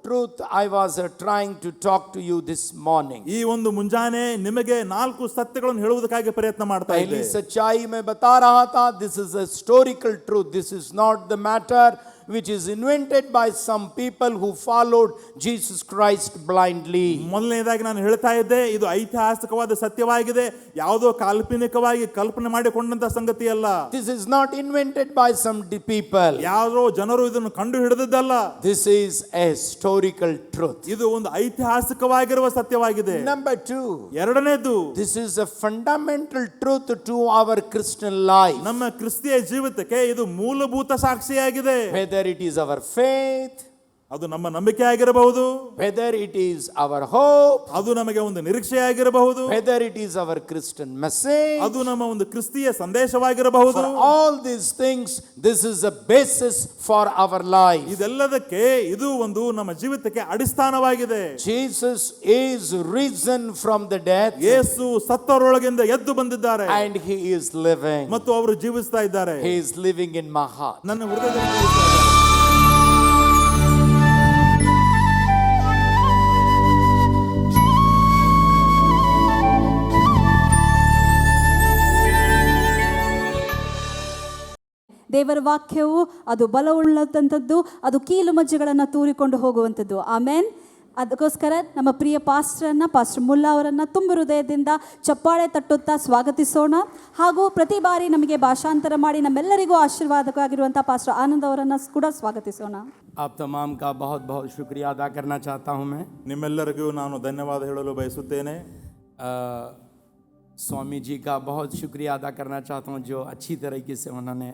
truth I was trying to talk to you this morning. ಈ ಒಂದು ಮುಂಜಾನೆ ನಿಮಗೆ 4 ಸತ್ಯಗಳನ್ನು ಹೇಳುವುದಕ್ಕಾಗಿ ಪ್ರಯತ್ನ ಮಾಡ್ತಾ पहली ಇದ್ದೆ. सच्चाई मैं बता रहा था, this is a historical truth. This is not the matter which is invented by some people who followed Jesus Christ blindly. ಮೊದಲನೇದಾಗಿ ನಾನು ಹೇಳ್ತಾ ಇದ್ದೆ, ಇದು ಐತಿಹಾಸಿಕವಾದ ಸತ್ಯವಾಗಿದೆ, ಯಾವುದೋ ಕಾಲ್ಪನಿಕವಾಗಿ ಕಲ್ಪನೆ ಮಾಡಿಕೊಂಡಂತ ಸಂಗತಿ ಅಲ್ಲ. This is not invented by some people. ಯಾರೋ ಜನರು ಇದನ್ನು ಕಂಡು ಹಿಡಿದದ್ದಲ್ಲ. This is a historical truth. ಇದು ಒಂದು ಐತಿಹಾಸಿಕವಾಗಿರುವ ಸತ್ಯವಾಗಿದೆ. Number 2, ಎರಡನೇದು, this is a fundamental truth to our Christian life. ನಮ್ಮ ಕ್ರಿಸ್ತಿಯ ಜೀವಿತಕ್ಕೆ ಇದು ಮೂಲಭೂತ ಸಾಕ್ಷಿಯಾಗಿದೆ. Whether it is our faith, ಅದು ನಮ್ಮ ನಂಬಿಕೆ ಆಗಿರಬಹುದು, whether it is our hope, ಅದು ನಮಗೆ ಒಂದು ನಿರೀಕ್ಷೆ ಆಗಿರಬಹುದು, whether it is our Christian message, ಅದು ನಮ್ಮ ಒಂದು ಕ್ರಿಸ್ತಿಯ ಸಂದೇಶವಾಗಿರಬಹುದು. for all these things, this is a basis for our life. ಇದೆಲ್ಲದಕ್ಕೆ ಇದು ಒಂದು ನಮ್ಮ ಜೀವಿತಕ್ಕೆ ಅಡಿಸ್ಥಾನವಾಗಿದೆ. Jesus is risen from the dead, ಯೇಸು ಸತ್ತವರೊಳಗಿಂದ ಎದ್ದು ಬಂದಿದ್ದಾರೆ and he is living. ಮತ್ತು ಅವರು ಜೀವಿಸ್ತಾ ಇದ್ದಾರೆ. He is living in my heart. ನನ್ನ ಹೃದಯದಲ್ಲಿ ಜೀವಿಸ್ತಾ ಇದ್ದಾರೆ. ದೇವರ ವಾಕ್ಯವು ಅದು ಬಲವುಳ್ಳಂಥದ್ದು, ಅದು ಕೀಲು ಮಜ್ಜೆಗಳನ್ನು ತೂರಿಕೊಂಡು ಹೋಗುವಂಥದ್ದು. ಆಮೇನ್. ಅದಕ್ಕೋಸ್ಕರ ನಮ್ಮ ಪ್ರಿಯ ಪಾಸ್ಟರ್ ಮುಲ್ಲಾ ಅವರನ್ನು ತುಂಬ ಹೃದಯದಿಂದ ಚಪ್ಪಾಳೆ ತಟ್ಟುತ್ತಾ ಸ್ವಾಗತಿಸೋಣ. ಹಾಗೂ ಪ್ರತಿ ಬಾರಿ ನಮಗೆ ಭಾಷಾಂತರ ಮಾಡಿ ನಮ್ಮೆಲ್ಲರಿಗೂ ಆಶೀರ್ವಾದವಾಗಿರುವಂಥ ಪಾಸ್ಟರ್ ಆನಂದ್ ಅವರನ್ನು ಕೂಡ ಸ್ವಾಗತಿಸೋಣ. आप तमाम का बहुत बहुत शुक्रिया अदा करना चाहता हूँ मैं. ನಿಮ್ಮೆಲ್ಲರಿಗೂ ನಾನು ಧನ್ಯವಾದ ಹೇಳಲು ಬಯಸುತ್ತೇನೆ. स्वामी जी का बहुत शुक्रिया अदा करना चाहता हूँ, जो अच्छी तरीके से उन्होंने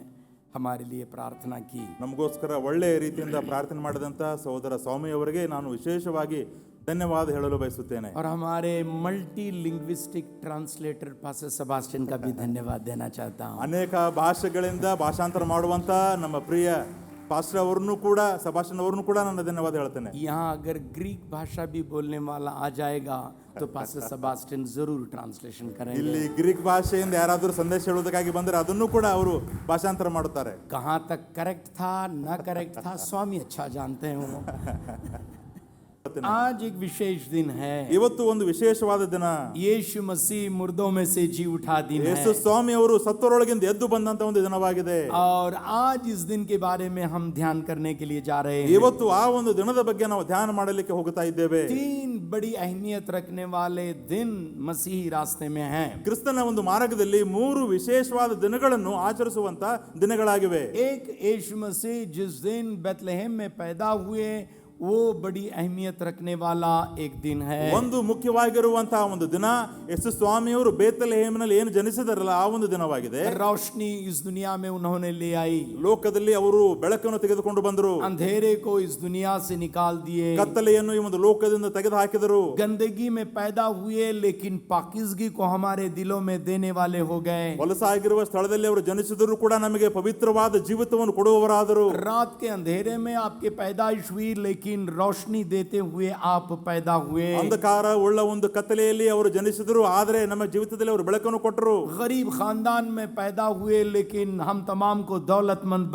हमारे लिए प्रार्थना की. ನಮಗೋಸ್ಕರ ಒಳ್ಳೆಯ ರೀತಿಯಿಂದ ಪ್ರಾರ್ಥನೆ ಮಾಡಿದಂಥ ಸಹೋದರ ಸ್ವಾಮಿ ಅವರಿಗೆ ನಾನು ವಿಶೇಷವಾಗಿ ಧನ್ಯವಾದ ಹೇಳಲು ಬಯಸುತ್ತೇನೆ. और हमारे multi linguistic translator pastor Sebastian का भी धन्यवाद देना चाहता हूँ. ಅನೇಕ ಭಾಷೆಗಳಿಂದ ಭಾಷಾಂತರ ಮಾಡುವಂಥ ನಮ್ಮ ಪ್ರಿಯ ಪಾಸ್ಟರ್ ಅವ್ರನ್ನೂ ಕೂಡ ಸಬಾಸ್ಟಿಯನ್ ಅವ್ರನ್ನೂ ಕೂಡ ನಾನು ಧನ್ಯವಾದ ಹೇಳ್ತೇನೆ. यहाँ अगर ग्रीक भाषा भी बोलने वाला आ जाएगा तो पास्टर सेबास्टियन जरूर ट्रांसलेशन करेंगे. ಇಲ್ಲಿ ಗ್ರೀಕ್ ಭಾಷೆಯಿಂದ ಯಾರಾದರೂ ಸಂದೇಶ ಹೇಳುವುದಕ್ಕಾಗಿ ಬಂದರೆ ಅದನ್ನು ಕೂಡ ಅವರು ಭಾಷಾಂತರ ಮಾಡುತ್ತಾರೆ. कहाँ तक करेक्ट था ना करेक्ट था स्वामी अच्छा जानते हैं. आज एक विशेष दिन है. ಇವತ್ತು ಒಂದು ವಿಶೇಷವಾದ ದಿನ. यीशु मसीह मुर्दों में से जी उठा दिन है. ಯೇಸು ಸ್ವಾಮಿ ಅವರು ಸತ್ತವರೊಳಗಿಂದ ಎದ್ದು ಬಂದಂತ ಒಂದು ದಿನವಾಗಿದೆ. और आज इस दिन के बारे में हम ध्यान करने के लिए जा रहे हैं. ಇವತ್ತು ಆ ಒಂದು ದಿನದ ಬಗ್ಗೆ ನಾವು ಧ್ಯಾನ ಮಾಡಲಿಕ್ಕೆ ಹೋಗ್ತಾ ಇದ್ದೇವೆ. 3 बड़ी अहमियत रखने वाले दिन मसीही रास्ते में हैं. ಕ್ರಿಸ್ತನ ಒಂದು ಮಾರ್ಗದಲ್ಲಿ 3 ವಿಶೇಷವಾದ ದಿನಗಳನ್ನು ಆಚರಿಸುವಂತ ದಿನಗಳಾಗಿವೆ. एक यीशु मसीह जिस दिन बेथलेहम में पैदा हुए वो बड़ी अहमियत रखने वाला एक दिन है. ಒಂದು ಮುಖ್ಯವಾಗಿರುವಂತಹ ಒಂದು ದಿನ ಯೇಸು ಸ್ವಾಮಿಯವರು ಬೇತಲೆಹೇಮಿನಲ್ಲಿ ಏನು ಜನಿಸಿದರಲ್ಲ ಆ ಒಂದು ದಿನವಾಗಿದೆ. रोशनी इस दुनिया में उन्होंने ले आई. ಲೋಕದಲ್ಲಿ ಅವರು ಬೆಳಕನ್ನು ತೆಗೆದುಕೊಂಡು ಬಂದರು. अंधेरे को इस दुनिया से निकाल दिए. ಕತ್ತಲೆಯನ್ನು ಈ ಒಂದು ಲೋಕದಿಂದ ತೆಗೆದು ಹಾಕಿದರು. गंदगी में पैदा हुए लेकिन पाकीज़गी को हमारे दिलों में देने वाले हो गए. ಹೊಲಸಾಗಿರುವ ಸ್ಥಳದಲ್ಲಿ ಅವರು ಜನಿಸಿದರೂ ಕೂಡ ನಮಗೆ ಪವಿತ್ರವಾದ ಜೀವಿತವನ್ನು ಕೊಡುವವರಾದರು. रात के अंधेरे में आपके पैदाइश हुई लेकिन रोशनी देते हुए आप पैदा हुए. ಅಂಧಕಾರ ಉಳ್ಳ ಒಂದು ಕತ್ತಲೆಯಲ್ಲಿ ಅವರು ಜನಿಸಿದರು, ಆದರೆ ನಮ್ಮ ಜೀವಿತದಲ್ಲಿ ಅವರು ಬೆಳಕನ್ನು ಕೊಟ್ಟರು. गरीब खानदान में पैदा हुए लेकिन हम तमाम को दौलतमंद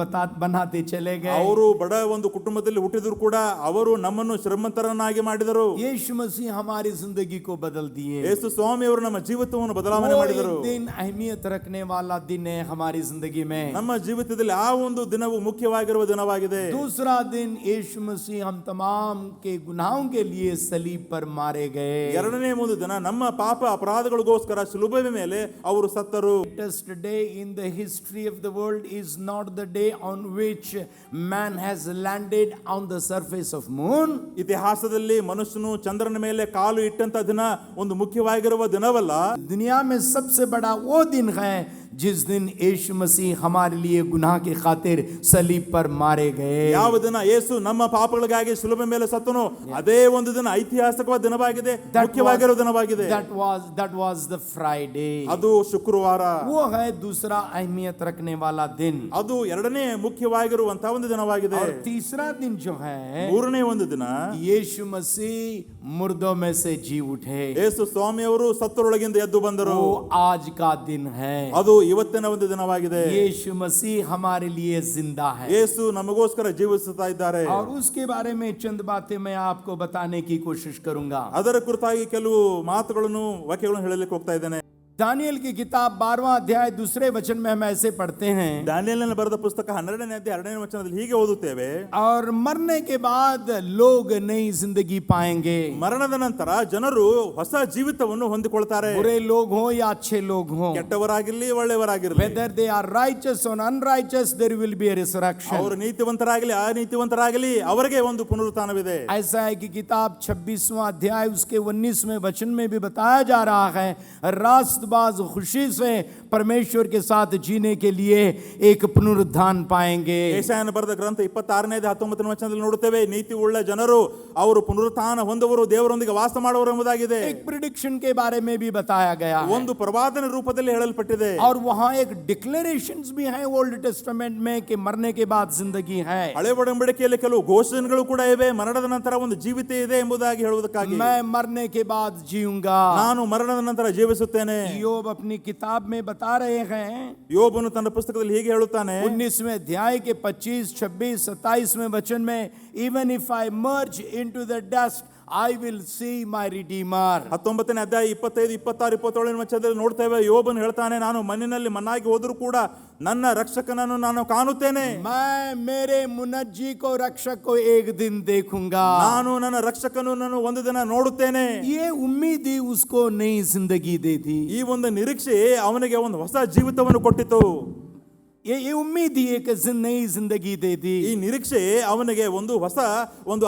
बनाते चले गए. ಅವರು ಬಡ ಒಂದು ಕುಟುಂಬದಲ್ಲಿ ಹುಟ್ಟಿದ್ರು ಕೂಡ ಅವರು ನಮ್ಮನ್ನು ಶ್ರೀಮಂತರನ್ನಾಗಿ ಮಾಡಿದರು. यीशु मसीह हमारी जिंदगी को बदल दिए. ಯೇಸು ಸ್ವಾಮಿ ಅವರು ನಮ್ಮ ಜೀವಿತವನ್ನು ಬದಲಾವಣೆ ಮಾಡಿದರು. वो एक दिन अहमियत रखने वाला दिन है हमारी जिंदगी में. ನಮ್ಮ ಜೀವಿತದಲ್ಲಿ ಆ ಒಂದು ದಿನವು ಮುಖ್ಯವಾಗಿರುವ ದಿನವಾಗಿದೆ. दूसरा दिन यीशु मसीह हम तमाम के गुनाहों के लिए सलीब पर मारे गए. ಎರಡನೇ ಒಂದು ದಿನ ನಮ್ಮ ಪಾಪ ಅಪರಾಧಗಳಿಗೋಸ್ಕರ ಶಿಲುಬೆಯ ಮೇಲೆ ಅವರು ಸತ್ತರು. Greatest day in the history of the world is not the day on which man has landed on the surface of moon. ಇತಿಹಾಸದಲ್ಲಿ ಮನುಷ್ಯನು ಚಂದ್ರನ ಮೇಲೆ ಕಾಲು ಇಟ್ಟಂತ ದಿನ ಒಂದು ಮುಖ್ಯವಾಗಿರುವ ದಿನವಲ್ಲ. दुनिया में सबसे बड़ा वो दिन है जिस दिन यीशु मसीह हमारे लिए गुनाह के खातिर सलीब पर मारे गए. ಯಾವ ದಿನ ಯೇಸು ನಮ್ಮ ಪಾಪಗಳಿಗಾಗಿ ಶಿಲುಬೆ ಮೇಲೆ ಸತ್ತನು ಅದೇ ಒಂದು ದಿನ ಐತಿಹಾಸಿಕವಾದ ದಿನವಾಗಿದೆ, ಮುಖ್ಯವಾಗಿರುವ ದಿನವಾಗಿದೆ. That was the Friday. ಅದು ಶುಕ್ರವಾರ. वो है दूसरा अहमियत रखने वाला दिन. ಅದು ಎರಡನೇ ಮುಖ್ಯವಾಗಿರುವಂತಹ ಒಂದು ದಿನವಾಗಿದೆ. और तीसरा दिन जो है ಮೂರನೇ ಒಂದು ದಿನ यीशु मसीह मुर्दों में से जी उठे. ಯೇಸು ಸ್ವಾಮಿಯವರು ಸತ್ತರೊಳಗಿಂದ ಎದ್ದು ಬಂದರು. वो आज का दिन है. ಅದು ಇವತ್ತಿನ ಒಂದು ದಿನವಾಗಿದೆ. यीशु मसीह हमारे लिए जिंदा है ಯೇಸು ನಮಗೋಸ್ಕರ ಜೀವಿಸುತ್ತಾ ಇದ್ದಾರೆ. और उसके बारे में चंद बातें मैं आपको बताने की कोशिश करूंगा. ಅದರ ಕುರಿತಾಗಿ ಕೆಲವು ಮಾತುಗಳನ್ನು ವಾಕ್ಯಗಳನ್ನು ಹೇಳಲಿಕ್ಕೆ ಹೋಗ್ತಾ ಇದ್ದೇನೆ. दानियल की किताब 12वां अध्याय दूसरे वचन में हम ऐसे पढ़ते हैं, ದಾನಿಯೇಲನ ಬರೆದ ಪುಸ್ತಕ 12ನೇ ಅಧ್ಯಾಯ 2ನೇ ವಚನದಲ್ಲಿ ಹೀಗೆ ಓದುತ್ತೇವೆ. और मरने के बाद लोग नई जिंदगी पाएंगे. ಮರಣದ ನಂತರ ಜನರು ಹೊಸ ಜೀವಿತವನ್ನು ಹೊಂದಿಕೊಳ್ತಾರೆ. बुरे लोग हों या अच्छे लोग हों, ಕೆಟ್ಟವರಾಗಿರ್ಲಿ ಒಳ್ಳೆಯವರಾಗಿರ್ಲಿ, whether they are righteous or unrighteous, there will be a resurrection. ಅವರು ನೀತಿವಂತರಾಗಲಿ ಅನೀತಿವಂತರಾಗಲಿ ಅವರಿಗೆ ಒಂದು ಪುನರುತ್ಥಾನವಿದೆ. ऐसा है कि किताब 26वां अध्याय उसके 19वें वचन में भी बताया जा रहा है, रास्तबाज खुशी से परमेश्वर के साथ जीने के लिए एक पुनरुत्थान पाएंगे. ಯೆಶಾಯನ ಬರೆದ ಗ್ರಂಥ 26ನೇ 19ನೇ ವಚನದಲ್ಲಿ ನೋಡುತ್ತೇವೆ, ನೀತಿ ಉಳ್ಳ ಜನರು ಅವರು ಪುನರುತ್ಥಾನ ಹೊಂದುವರು, ದೇವರೊಂದಿಗೆ ವಾಸ ಮಾಡುವರು ಎಂಬುದಾಗಿದೆ. एक प्रिडिक्शन के बारे में भी बताया गया है, ಒಂದು ಪ್ರವಾದನ ರೂಪದಲ್ಲಿ ಹೇಳಲ್ಪಟ್ಟಿದೆ. और वहां एक डिक्लेरेशंस भी हैं ओल्ड टेस्टामेंट में कि मरने के बाद जिंदगी है. ಹಳೆ ಒಡಂಬಡಿಕೆಯಲ್ಲಿ ಕೆಲವು ಘೋಷಣೆಗಳು ಕೂಡ ಇವೆ, ಮರಣದ ನಂತರ ಒಂದು ಜೀವಿತ ಇದೆ ಎಂಬುದಾಗಿ ಹೇಳುವುದಕ್ಕಾಗಿ. मैं मरने के बाद जीऊंगा. ನಾನು ಮರಣದ ನಂತರ ಜೀವಿಸುತ್ತೇನೆ. योब अपनी किताब में बता रहे हैं, ಯೋಬನು ತನ್ನ ಪುಸ್ತಕದಲ್ಲಿ ಹೀಗೆ ಹೇಳುತ್ತಾನೆ, 19वें अध्याय के 25, 26, 27वें वचन में, even if I merge into the dust, I will see my redeemer. 19ನೇ ಅಧ್ಯಾಯ 25, 26, 27ನೇ ವಚನದಲ್ಲಿ ನೋಡ್ತೇವೆ, ಯೋಬನು ಹೇಳ್ತಾನೆ, ನಾನು ಮಣ್ಣಿನಲ್ಲಿ ಮಣ್ಣಾಗಿ ಹೋದರೂ ಕೂಡ ನನ್ನ ರಕ್ಷಕನನ್ನು ನಾನು ಕಾಣುತ್ತೇನೆ. मैं मेरे मुनज्जी को रक्षक को एक दिन देखूंगा. ನಾನು ನನ್ನ ರಕ್ಷಕನನ್ನು ಒಂದು ದಿನ ನೋಡುತ್ತೇನೆ. ये उम्मीद ही उसको नई जिंदगी दे दी. ಈ ಒಂದು ನಿರೀಕ್ಷೆ ಅವನಿಗೆ ಒಂದು ಹೊಸ ಜೀವಿತವನ್ನು ಕೊಟ್ಟಿತು. ये उम्मीद ही एक नई जिंदगी दे दी. ಈ ನಿರೀಕ್ಷೆ ಅವನಿಗೆ ಒಂದು ಹೊಸ ಒಂದು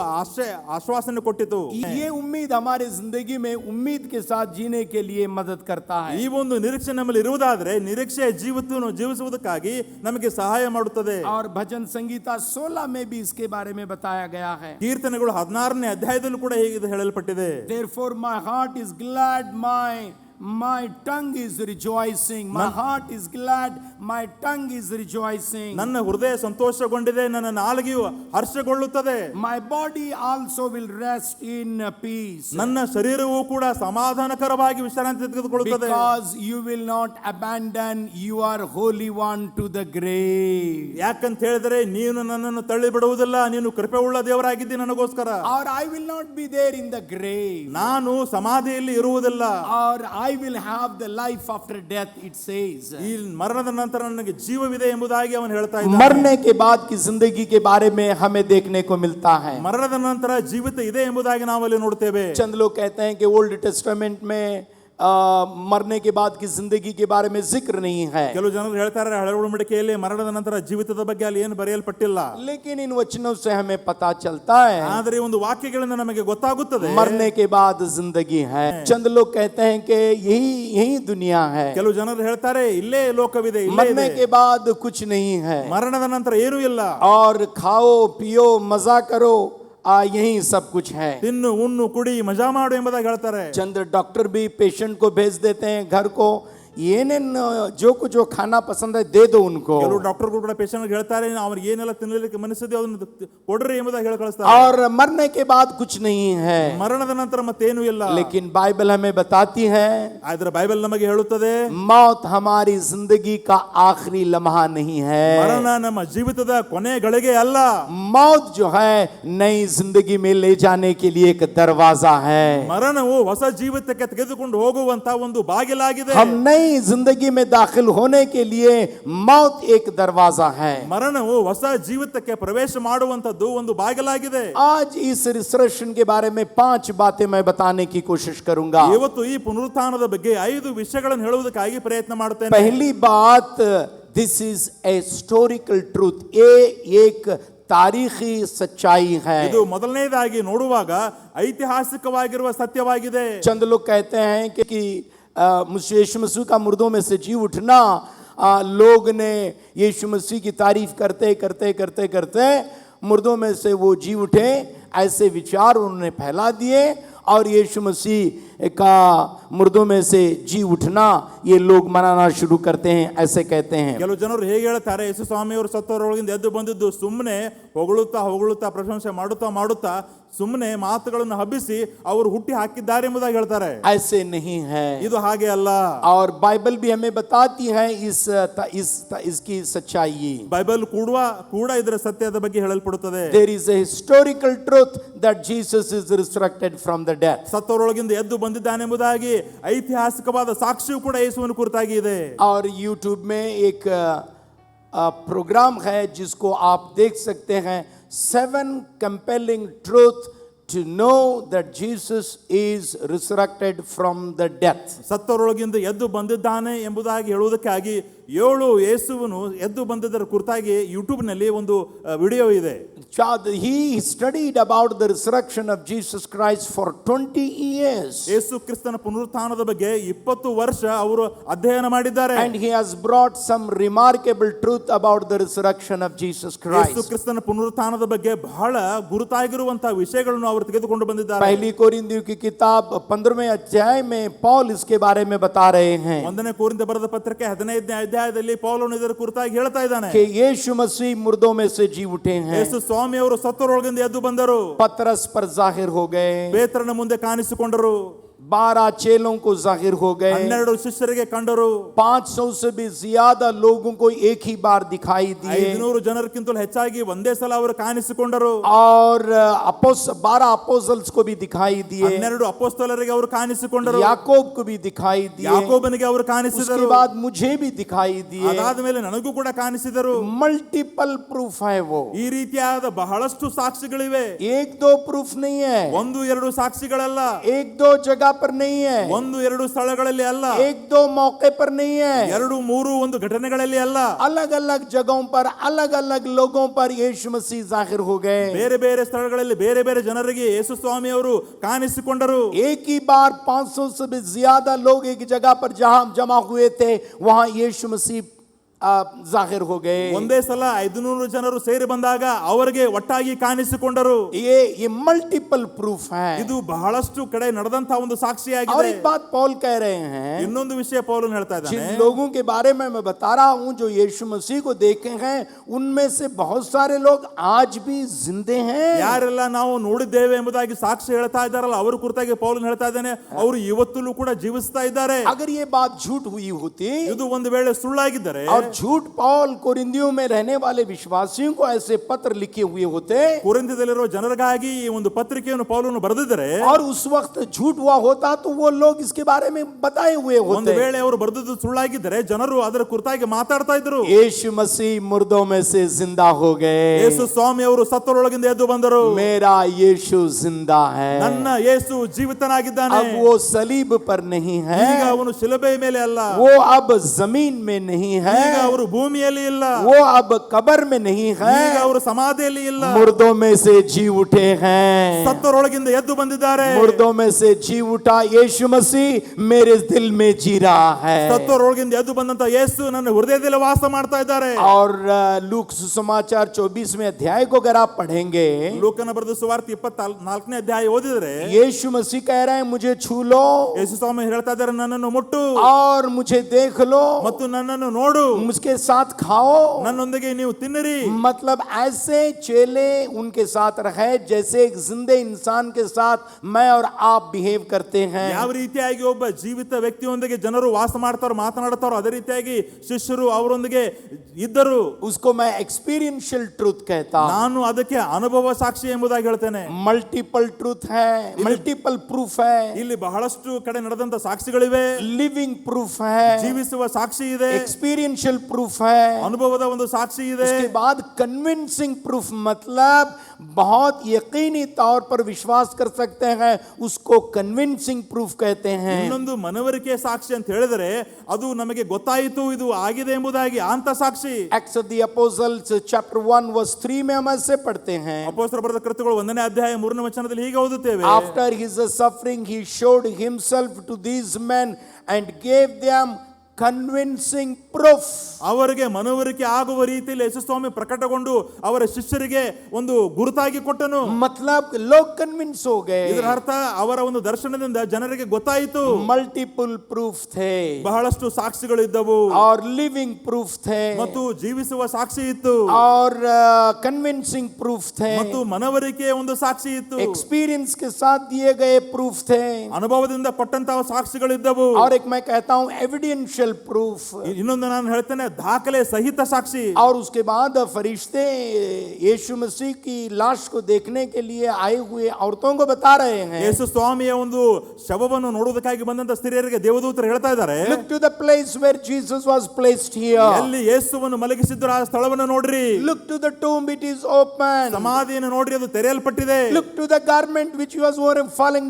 ಆಶ್ವಾಸನೆ ಕೊಟ್ಟಿತು. ये उम्मीद हमारे जिंदगी में उम्मीद के साथ जीने के लिए मदद करता है. ಈ ಒಂದು ನಿರೀಕ್ಷೆ ನಮ್ಮಲ್ಲಿ ಇರುವುದಾದ್ರೆ ನಿರೀಕ್ಷೆ ಜೀವಿಸುವುದಕ್ಕಾಗಿ ನಮಗೆ ಸಹಾಯ ಮಾಡುತ್ತದೆ. और भजन संगीता 16 में भी इसके बारे में बताया गया है. ಕೀರ್ತನೆಗಳು 16ನೇ ಅಧ್ಯಾಯದಲ್ಲೂ ಕೂಡ ಹೀಗೆ ಹೇಳಲ್ಪಟ್ಟಿದೆ. Therefore my heart is glad, my tongue is rejoicing. My heart is glad, my tongue is rejoicing. ನನ್ನ ಹೃದಯ ಸಂತೋಷಗೊಂಡಿದೆ, ನನ್ನ ನಾಲಿಗೆಯು ಹರ್ಷಗೊಳ್ಳುತ್ತದೆ. My body also will rest in peace. ನನ್ನ ಶರೀರವೂ ಕೂಡ ಸಮಾಧಾನಕರವಾಗಿ ವಿಶ್ರಾಂತಿ ತೆಗೆದುಕೊಳ್ಳುತ್ತದೆ. Because you will not abandon your holy one to the grave. ಯಾಕಂತ ಹೇಳಿದರೆ ನೀನು ನನ್ನನ್ನು ತಳ್ಳಿ ಬಿಡುವುದಿಲ್ಲ, ನೀನು ಕೃಪೆಯುಳ್ಳ ದೇವರಾಗಿದ್ದಿ ನನಗೋಸ್ಕರ. Or I will not be there in the grave. ನಾನು ಸಮಾಧಿಯಲ್ಲಿ ಇರುವುದಿಲ್ಲ. Or I will have the life after death, it says. ಈ ಮರಣದ ನಂತರ ನನಗೆ ಜೀವವಿದೆ ಎಂಬುದಾಗಿ ಅವನು ಹೇಳ್ತಾ ಇದ್ದಾನೆ. मरने के बाद की जिंदगी के बारे में हमें देखने को मिलता है. ಮರಣದ ನಂತರ ಜೀವಿತ ಇದೆ ಎಂಬುದಾಗಿ ನಾವಲ್ಲಿ ನೋಡ್ತೇವೆ. चंद लोग कहते हैं कि ओल्ड टेस्टामेंट में मरने के बाद की जिंदगी के बारे में जिक्र नहीं है. ಕೆಲವು ಜನರು ಹೇಳ್ತಾರೆ ಹಳೆ ಒಡಂಬಡಿಕೆಯಲ್ಲಿ ಮರಣದ ನಂತರ ಜೀವಿತದ ಬಗ್ಗೆ ಅಲ್ಲಿ ಏನು ಬರೆಯಲ್ಪಟ್ಟಿಲ್ಲ. लेकिन इन वचनों से हमें पता चलता है ಆದರೆ ಈ ಒಂದು ವಾಕ್ಯಗಳಿಂದ ನಮಗೆ ಗೊತ್ತಾಗುತ್ತದೆ मरने के बाद जिंदगी है. चंद लोग कहते हैं कि यही दुनिया है. ಕೆಲವು ಜನರು ಹೇಳ್ತಾರೆ ಇಲ್ಲೇ ಲೋಕವಿದೆ, ಇಲ್ಲೇ मरने ಇದೆ, के बाद कुछ नहीं है. ಮರಣದ ನಂತರ ಏನೂ ಇಲ್ಲ. और खाओ पियो मजा करो, यही सब कुछ है. ತಿನ್ನು ಉಣ್ಣು ಕುಡಿ ಮಜಾ ಮಾಡು ಎಂಬುದಾಗಿ ಹೇಳ್ತಾರೆ. चंद डॉक्टर भी पेशेंट को भेज देते हैं घर को, जो कुछ जो खाना पसंद है दे दो उनको. ಕೆಲವು ಡಾಕ್ಟರ್ಗಳು ಕೂಡ ಪೇಷಂಟ್ ಹೇಳ್ತಾರೆ ಅವ್ರಿಗೆ ಏನೆಲ್ಲ ತಿನ್ನಲಿಕ್ಕೆ ಮನಸ್ಸಿದೆ ಅದನ್ನು ಕೊಡ್ರಿ ಎಂಬುದಾಗಿ ಹೇಳಿ ಕಳಿಸ್ತಾರೆ. और मरने के बाद कुछ नहीं है. ಮರಣದ ನಂತರ ಮತ್ತೇನೂ ಇಲ್ಲ. लेकिन बाइबल हमें बताती है ಆದ್ರೆ ಬೈಬಲ್ ನಮಗೆ ಹೇಳುತ್ತದೆ मौत हमारी जिंदगी का आखिरी लम्हा नहीं है. ಮರಣ ನಮ್ಮ ಜೀವಿತದ ಕೊನೆ ಗಳಿಗೆ ಅಲ್ಲ. मौत जो है नई जिंदगी में ले जाने के लिए एक दरवाजा है. ಮರಣವು ಹೊಸ ಜೀವಿತಕ್ಕೆ ತೆಗೆದುಕೊಂಡು ಹೋಗುವಂತ ಒಂದು ಬಾಗಿಲಾಗಿದೆ. हम नई जिंदगी में दाखिल होने के लिए मौत एक दरवाजा है. ಮರಣವು ಹೊಸ ಜೀವಿತಕ್ಕೆ ಪ್ರವೇಶ ಮಾಡುವಂತದ್ದು ಒಂದು ಬಾಗಿಲಾಗಿದೆ. आज इस रिसरेक्शन के बारे में 5 बातें मैं बताने की कोशिश करूंगा. ಇವತ್ತು ಈ ಪುನರುತ್ಥಾನದ ಬಗ್ಗೆ 5 ವಿಷಯಗಳನ್ನು ಹೇಳುವುದಕ್ಕಾಗಿ ಪ್ರಯತ್ನ ಮಾಡುತ್ತೇನೆ. पहली बात, this is a historical truth. ये एक तारीखी सच्चाई है. ಇದು ಮೊದಲನೇದಾಗಿ ನೋಡುವಾಗ ಐತಿಹಾಸಿಕವಾಗಿರುವ ಸತ್ಯವಾಗಿದೆ. चंद लोग कहते हैं कि यीशु मसीह का मुर्दों में से जी उठना, लोग ने यीशु मसीह की तारीफ करते करते करते करते मुर्दों में से वो जी उठे, ऐसे विचार उन्होंने फैला दिए और यीशु मसीह का मुर्दों में से जी उठना ये लोग मनाना शुरू करते हैं, ऐसे कहते हैं। ಕೆಲವು ಜನರು ಹೇಗೆ ಹೇಳ್ತಾರೆ, ಯೇಸು ಸ್ವಾಮಿಯವರು ಸತ್ತವರೊಳಗಿಂದ ಎದ್ದು ಬಂದಿದ್ದು ಸುಮ್ಮನೆ ಹೊಗಳುತ್ತಾ ಹೊಗಳುತ್ತಾ ಪ್ರಶಂಸೆ ಮಾಡುತ್ತಾ ಮಾಡುತ್ತಾ ಸುಮ್ಮನೆ ಮಾತುಗಳನ್ನು ಹಬ್ಬಿಸಿ ಅವರು ಹುಟ್ಟಿ ಹಾಕಿದ್ದಾರೆ ಎಂಬುದಾಗಿ ಹೇಳ್ತಾರೆ. ऐसे नहीं है, ಇದು ಹಾಗೆ ಅಲ್ಲ. और बाइबल भी हमें बताती है इसकी सच्चाई. ಬೈಬಲ್ ಕೂಡ ಇದರ ಸತ್ಯದ ಬಗ್ಗೆ ಹೇಳಲ್ಪಡುತ್ತದೆ. There is a historical truth that Jesus is resurrected from the dead. ಸತ್ತವರೊಳಗಿಂದ ಎದ್ದು ಬಂದಿದ್ದಾನೆ ಎಂಬುದಾಗಿ ಐತಿಹಾಸಿಕವಾದ ಸಾಕ್ಷಿಯೂ ಕೂಡ ಯೇಸುವಿನ ಕುರಿತಾಗಿ ಇದೆ. और YouTube में एक प्रोग्राम है जिसको आप देख सकते हैं, 7 compelling truth to know that Jesus is resurrected from the death. ಸತ್ತವರೊಳಗಿಂದ ಎದ್ದು ಬಂದಿದ್ದಾನೆ ಎಂಬುದಾಗಿ ಹೇಳುವುದಕ್ಕಾಗಿ 7 ಯೇಸುವನು ಎದ್ದು ಬಂದಿದ್ದರ ಕುರಿತಾಗಿ ಯೂಟ್ಯೂಬ್ ನಲ್ಲಿ ಒಂದು ವಿಡಿಯೋ ಇದೆ. He studied about the resurrection of Jesus Christ for 20 years. ಯೇಸು ಕ್ರಿಸ್ತನ ಪುನರುತ್ಥಾನದ ಬಗ್ಗೆ 20 ವರ್ಷ ಅವರು ಅಧ್ಯಯನ ಮಾಡಿದ್ದಾರೆ. And he has brought some remarkable truth about the resurrection of Jesus Christ. ಯೇಸು ಕ್ರಿಸ್ತನ ಪುನರುತ್ಥಾನದ ಬಗ್ಗೆ ಬಹಳ ಗುರುತಾಗಿರುವಂತಹ ವಿಷಯಗಳನ್ನು ಅವರು ತೆಗೆದುಕೊಂಡು ಬಂದಿದ್ದಾರೆ. पहली कोरिन्थियों की किताब 15वें अध्याय में पौल इसके बारे में बता रहे हैं 1ನೇ ಕೊರಿಂಥ ಬರೆದ ಪತ್ರಿಕೆ 15ನೇ ಅಧ್ಯಾಯದಲ್ಲಿ ಪೌಲನು ಇದರ ಕುರಿತಾಗಿ ಹೇಳ್ತಾ ಇದ್ದಾನೆ कि यीशु मसीह मुर्दों में से जी उठे हैं. ಯೇಸು ಸ್ವಾಮಿಯವರು ಸತ್ತವರೊಳಗಿಂದ ಎದ್ದು ಬಂದರು. पतरस पर जाहिर हो गए, ಪೇತ್ರನ ಮುಂದೆ ಕಾಣಿಸಿಕೊಂಡರು. 12 चेलों को जाहिर हो गए, 12 ಶಿಷ್ಯರಿಗೆ ಕಂಡರು. 500 से भी ज्यादा लोगों को एक ही बार दिखाई दिए. 500 ಜನರಕ್ಕಿಂತಲೂ ಹೆಚ್ಚಾಗಿ ಒಂದೇ ಸಲ ಅವರು ಕಾಣಿಸಿಕೊಂಡರು. और 12 अपोस्टल्स को भी दिखाई दिए, 12 ಅಪೊಸ್ತಲರಿಗೆ ಅವರು ಕಾಣಿಸಿಕೊಂಡರು. याकूब को भी दिखाई दिए, ಯಾಕೋಬನಿಗೆ ಅವರು उसके ಕಾಣಿಸಿದರು. बाद मुझे भी दिखाई दिए. ಅದಾದ ಮೇಲೆ ನನಗೂ ಕೂಡ ಕಾಣಿಸಿದರು. मल्टीपल प्रूफ है वो, ಈ ರೀತಿಯಾದ ಬಹಳಷ್ಟು ಸಾಕ್ಷಿಗಳಿವೆ. 1-2 प्रूफ नहीं है, 1-2 ಸಾಕ್ಷಿಗಳಲ್ಲ, 1-2 जगह पर नहीं है, 1-2 ಸ್ಥಳಗಳಲ್ಲಿ ಅಲ್ಲ, 1-2 मौके पर नहीं है, 2-3 ಒಂದು ಘಟನೆಗಳಲ್ಲಿ ಅಲ್ಲ, अलग अलग जगहों पर अलग अलग लोगों पर यीशु मसीह जाहिर हो गए. ಬೇರೆ ಬೇರೆ ಸ್ಥಳಗಳಲ್ಲಿ ಬೇರೆ ಬೇರೆ ಜನರಿಗೆ ಯೇಸು ಸ್ವಾಮಿ ಅವರು ಕಾಣಿಸಿಕೊಂಡರು. एक ही बार 500 से भी ज्यादा लोग एक जगह पर जहां जमा हुए थे वहां यीशु मसीह जाहिर हो गए. ಒಂದೇ ಸಲ 500 ಜನರು ಸೇರಿ ಬಂದಾಗ ಅವರಿಗೆ ಒಟ್ಟಾಗಿ ಕಾಣಿಸಿಕೊಂಡರು. ये मल्टीपल प्रूफ है. ಇದು ಬಹಳಷ್ಟು ಕಡೆ ನಡೆದಂತ ಒಂದು और ಸಾಕ್ಷಿಯಾಗಿದೆ. एक बात पौल कह रहे हैं, ಇನ್ನೊಂದು ವಿಷಯ ಪೌಲನು ಹೇಳ್ತಾ ಇದ್ದಾನೆ, जिन लोगों के बारे में मैं बता रहा हूं जो यीशु मसीह को देखे हैं उनमें से बहुत सारे लोग आज भी जिंदे हैं. ಯಾರೆಲ್ಲ ನಾವು ನೋಡಿದ್ದೇವೆ ಎಂಬುದಾಗಿ ಸಾಕ್ಷಿ ಹೇಳ್ತಾ ಇದ್ದಾರಲ್ಲ ಅವರ ಕುರಿತಾಗಿ ಪೌಲನು ಹೇಳ್ತಾ ಇದ್ದಾನೆ, ಅವರು ಇವತ್ತೂ ಕೂಡ ಜೀವಿಸ್ತಾ ಇದ್ದಾರೆ. अगर ये बात झूठ हुई होती ಇದು ಒಂದು ವೇಳೆ ಸುಳ್ಳಾಗಿದ್ದರೆ और झूठ पौल कोरिन्थियों में रहने वाले विश्वासियों को ऐसे पत्र लिखे हुए होते ಕೊರಿಂಥದಲ್ಲಿರುವ ಜನರಿಗಾಗಿ ಈ ಒಂದು ಪತ್ರಿಕೆಯನ್ನು ಪೌಲನು ಬರೆದಿದ್ದರೆ और उस वक्त झूठ हुआ होता तो वो लोग इसके बारे में बताए हुए ಒಂದು होते. ವೇಳೆ ಅವರು ಬರೆದದ್ದು ಸುಳ್ಳಾಗಿದ್ದರೆ ಜನರು ಅದರ ಕುರಿತಾಗಿ ಮಾತಾಡ್ತಾ ಇದ್ರು. यीशु मसीह मुर्दों में से जिंदा हो गए. ಯೇಸು ಸ್ವಾಮಿ ಅವರು ಸತ್ತವರೊಳಗಿಂದ ಎದ್ದು ಬಂದರು. मेरा यीशु जिंदा है. ನನ್ನ ಯೇಸು ಜೀವಿತನಾಗಿದ್ದಾನೆ. अब वो सलीब पर नहीं है, ಈಗ ಅವನು ಶಿಲುಬೆ ಮೇಲೆ ಅಲ್ಲ, वो अब जमीन में नहीं है, ಈಗ ಅವರು ಭೂಮಿಯಲ್ಲಿ ಇಲ್ಲ, वो अब कब्र में नहीं है, ಈಗ ಅವರು ಸಮಾಧಿಯಲ್ಲಿ ಇಲ್ಲ, मुर्दों में से जी उठे हैं. ಸತ್ತವರೊಳಗಿಂದ ಎದ್ದು ಬಂದಿದ್ದಾರೆ. मुर्दों में से जी उठा यीशु मसीह मेरे दिल में जी रहा है. ಸತ್ತವರೊಳಗಿಂದ ಎದ್ದು ಬಂದಂತ ಯೇಸು ನನ್ನ ಹೃದಯದಲ್ಲಿ ವಾಸ ಮಾಡ್ತಾ ಇದ್ದಾರೆ. और लूक सुसमाचार 24वें अध्याय को अगर आप पढ़ेंगे, ಲೂಕನ ಬರೆದ ಸುವಾರ್ತೆ 24ನೇ ಅಧ್ಯಾಯ ಓದಿದರೆ यीशु मसीह कह रहे हैं मुझे छू लो ಯೇಸು ಸ್ವಾಮಿ ಹೇಳ್ತಾ ಇದ್ದಾರೆ, ನನ್ನನ್ನು ಮುಟ್ಟು और मुझे देख लो, ಮತ್ತು ನನ್ನನ್ನು ನೋಡು, मुझके साथ खाओ. ನನ್ನೊಂದಿಗೆ ನೀವು ತಿನ್ನಿರಿ. मतलब ऐसे चेले उनके साथ रहे जैसे एक जिंदे इंसान के साथ मैं और आप बिहेव करते हैं. ಯಾವ ರೀತಿಯಾಗಿ ಒಬ್ಬ ಜೀವಿತ ವ್ಯಕ್ತಿಯೊಂದಿಗೆ ಜನರು ವಾಸ ಮಾಡ್ತಾರೋ ಮಾತನಾಡ್ತಾರೋ ಅದೇ ರೀತಿಯಾಗಿ ಶಿಷ್ಯರು ಅವರೊಂದಿಗೆ ಇದ್ದರು. उसको मैं एक्सपीरियंशियल ट्रूथ कहता. ನಾನು ಅದಕ್ಕೆ ಅನುಭವ ಸಾಕ್ಷಿ ಎಂಬುದಾಗಿ ಹೇಳ್ತೇನೆ. मल्टीपल ट्रूथ है, मल्टीपल प्रूफ है, ಇಲ್ಲಿ ಬಹಳಷ್ಟು ಕಡೆ ನಡೆದಂತ ಸಾಕ್ಷಿಗಳಿವೆ, लिविंग प्रूफ है, ಜೀವಿಸುವ ಸಾಕ್ಷಿ ಇದೆ, एक्सपीरियंशियल प्रूफ है. ಅನುಭವದ ಒಂದು ಸಾಕ್ಷಿ ಇದೆ. उसके बाद कन्विंसिंग प्रूफ, मतलब बहुत यकीनी तौर पर विश्वास कर सकते हैं, उसको कन्विंसिंग प्रूफ कहते हैं. ಇನ್ನೊಂದು ಮನವರಿಕೆ ಸಾಕ್ಷಿ ಅಂತ ಹೇಳಿದರೆ ಅದು ನಮಗೆ ಗೊತ್ತಾಯಿತು ಇದು ಆಗಿದೆ ಎಂಬುದಾಗಿ ಅಂತ ಸಾಕ್ಷಿ. Acts of the Apostles chapter 1 verse 3 में हम ऐसे पढ़ते हैं, ಅಪೊಸ್ತಲರ ಬರೆದ ಕೃತ್ಯಗಳು 1ನೇ ಅಧ್ಯಾಯ 3ನೇ ವಚನದಲ್ಲಿ ಹೀಗೆ ಓದುತ್ತೇವೆ, after his suffering he showed himself to these men and gave them convincing proof. ಅವರಿಗೆ ಮನವರಿಕೆ ಆಗುವ ರೀತಿಯಲ್ಲಿ ಯೇಸು ಸ್ವಾಮಿ ಪ್ರಕಟಗೊಂಡು ಅವರ ಶಿಷ್ಯರಿಗೆ ಒಂದು ಗುರುತಾಗಿ ಕೊಟ್ಟನು. मतलब लोग कन्विंस हो गए. ಇದರ ಅರ್ಥ ಅವರ ಒಂದು ದರ್ಶನದಿಂದ ಜನರಿಗೆ ಗೊತ್ತಾಯಿತು. मल्टीपल proof थे ಬಹಳಷ್ಟು ಸಾಕ್ಷಿಗಳು ಇದ್ದವು और living proof थे ಮತ್ತು ಜೀವಿಸುವ ಸಾಕ್ಷಿ ಇತ್ತು और convincing proof थे. ಮತ್ತು ಮನವರಿಕೆಯ ಒಂದು ಸಾಕ್ಷಿ ಇತ್ತು. एक्सपीरियंस के साथ दिए गए proof थे. ಅನುಭವದಿಂದ ಕೊಟ್ಟಂತಹ ಸಾಕ್ಷಿಗಳು ಇದ್ದವು. और एक मैं कहता हूं एविडेंशियल proof. ಇನ್ನೊಂದು ನಾನು ಹೇಳ್ತೇನೆ ದಾಖಲೆ ಸಹಿತ ಸಾಕ್ಷಿ. और उसके बाद फरिश्ते यीशु मसीह की लाश को देखने के लिए आए हुए औरतों को बता रहे हैं. ಯೇಸು ಸ್ವಾಮಿಯ ಒಂದು ಶವವನ್ನು ನೋಡುವುದಕ್ಕಾಗಿ ಬಂದಂತ ಸ್ತ್ರೀಯರಿಗೆ ದೇವದೂತರು ಹೇಳ್ತಾ ಇದ್ದಾರೆ, Look to the place where Jesus was placed here. ಎಲ್ಲಿ ಯೇಸುವನ್ನು ಮಲಗಿಸಿದ್ರು ಆ ಸ್ಥಳವನ್ನು ನೋಡ್ರಿ. Look to the tomb, it is open. ಸಮಾಧಿಯನ್ನು ನೋಡ್ರಿ, ಅದು ತೆರೆಯಲ್ಪಟ್ಟಿದೆ. Look to the garment which he was wearing fallen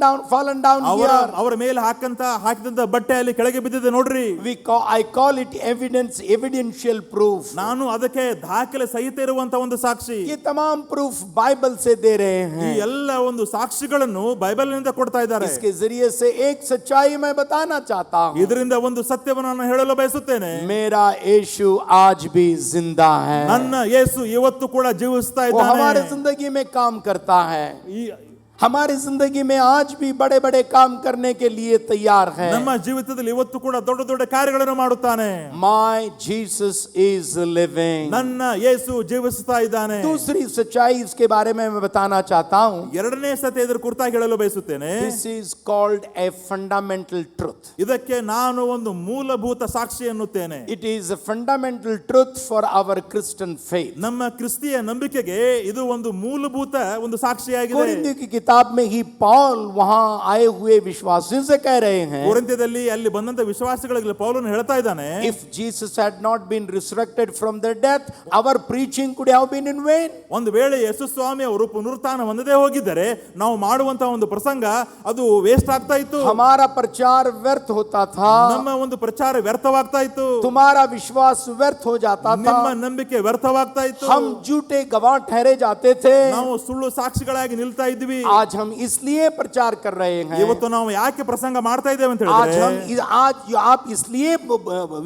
down here. ಅವರ ಮೇಲೆ ಹಾಕಿದಂತ ಬಟ್ಟೆ ಅಲ್ಲಿ ಕೆಳಗೆ ಬಿದ್ದಿದೆ ನೋಡ್ರಿ. I call it evidential proof. ನಾನು ಅದಕ್ಕೆ ದಾಖಲೆ ಸಹಿತ ಇರುವಂತ ಒಂದು ಸಾಕ್ಷಿ. ये तमाम proof बाइबल से दे रहे ಈ हैं. ಎಲ್ಲ ಒಂದು ಸಾಕ್ಷಿಗಳನ್ನು ಬೈಬಲ್ ನಿಂದ ಕೊಡ್ತಾ ಇದ್ದಾರೆ. इसके जरिए से एक सच्चाई मैं बताना चाहता हूं. ಇದರಿಂದ ಒಂದು ಸತ್ಯವನ್ನು ನಾನು ಹೇಳಲು ಬಯಸುತ್ತೇನೆ. मेरा यीशु आज भी जिंदा है. ನನ್ನ ಯೇಸು ಇವತ್ತು ಕೂಡ ಜೀವಿಸ್ತಾ वो हमारे ಇದ್ದಾನೆ. जिंदगी में काम करता है. ಈ हमारी जिंदगी में आज भी बड़े बड़े काम करने के लिए तैयार है. ನಮ್ಮ ಜೀವಿತದಲ್ಲಿ ಇವತ್ತು ಕೂಡ ದೊಡ್ಡ ದೊಡ್ಡ ಕಾರ್ಯಗಳನ್ನು ಮಾಡುತ್ತಾನೆ. My Jesus is living. ನನ್ನ ಯೇಸು ಜೀವಿಸ್ತಾ ಇದ್ದಾನೆ. दूसरी सच्चाई इसके बारे में मैं बताना चाहता हूं. ಎರಡನೇ ಸತ್ಯ ಇದರ ಕುರಿತಾಗಿ ಹೇಳಲು ಬಯಸುತ್ತೇನೆ. This is called a fundamental truth. ಇದಕ್ಕೆ ನಾನು ಒಂದು ಮೂಲಭೂತ ಸಾಕ್ಷಿ ಎನ್ನುತ್ತೇನೆ. It is a fundamental truth for our Christian faith. ನಮ್ಮ ಕ್ರಿಸ್ತಿಯ ನಂಬಿಕೆಗೆ ಇದು ಒಂದು ಮೂಲಭೂತ ಒಂದು ಸಾಕ್ಷಿಯಾಗಿದೆ. कोरिन्थियों की किताब में ही पौल वहां आए हुए विश्वासियों से कह रहे हैं, ಕೊರಿಂಥದಲ್ಲಿ ಅಲ್ಲಿ ಬಂದಂತ ವಿಶ್ವಾಸಿಗಳಿಗೆ ಪೌಲನು ಹೇಳ್ತಾ ಇದ್ದಾನೆ, if Jesus had not been resurrected from the death, our preaching could have been in vain. ಒಂದು ವೇಳೆ ಯೇಸು ಸ್ವಾಮಿ ಅವರು ಪುನರುತ್ಥಾನ ಹೊಂದದೇ ಹೋಗಿದ್ದರೆ ನಾವು ಮಾಡುವಂತಹ ಒಂದು ಪ್ರಸಂಗ ಅದು ವೇಸ್ಟ್ ಆಗ್ತಾ ಇತ್ತು. हमारा प्रचार व्यर्थ होता था. ನಮ್ಮ ಒಂದು ಪ್ರಚಾರ ವ್ಯರ್ಥವಾಗ್ತಾ ಇತ್ತು. तुम्हारा विश्वास व्यर्थ हो जाता था. ನಿಮ್ಮ ನಂಬಿಕೆ ವ್ಯರ್ಥವಾಗ್ತಾ ಇತ್ತು. हम झूठे गवाह ठहरे जाते थे. ನಾವು ಸುಳ್ಳು ಸಾಕ್ಷಿಗಳಾಗಿ ನಿಲ್ತಾ ಇದ್ವಿ. आज हम इसलिए प्रचार कर रहे हैं. ಇವತ್ತು ನಾವು ಯಾಕೆ ಪ್ರಸಂಗ ಮಾಡ್ತಾ ಇದ್ದೇವೆ ಅಂತ आज ಹೇಳಿದ್ರೆ, आज आप इसलिए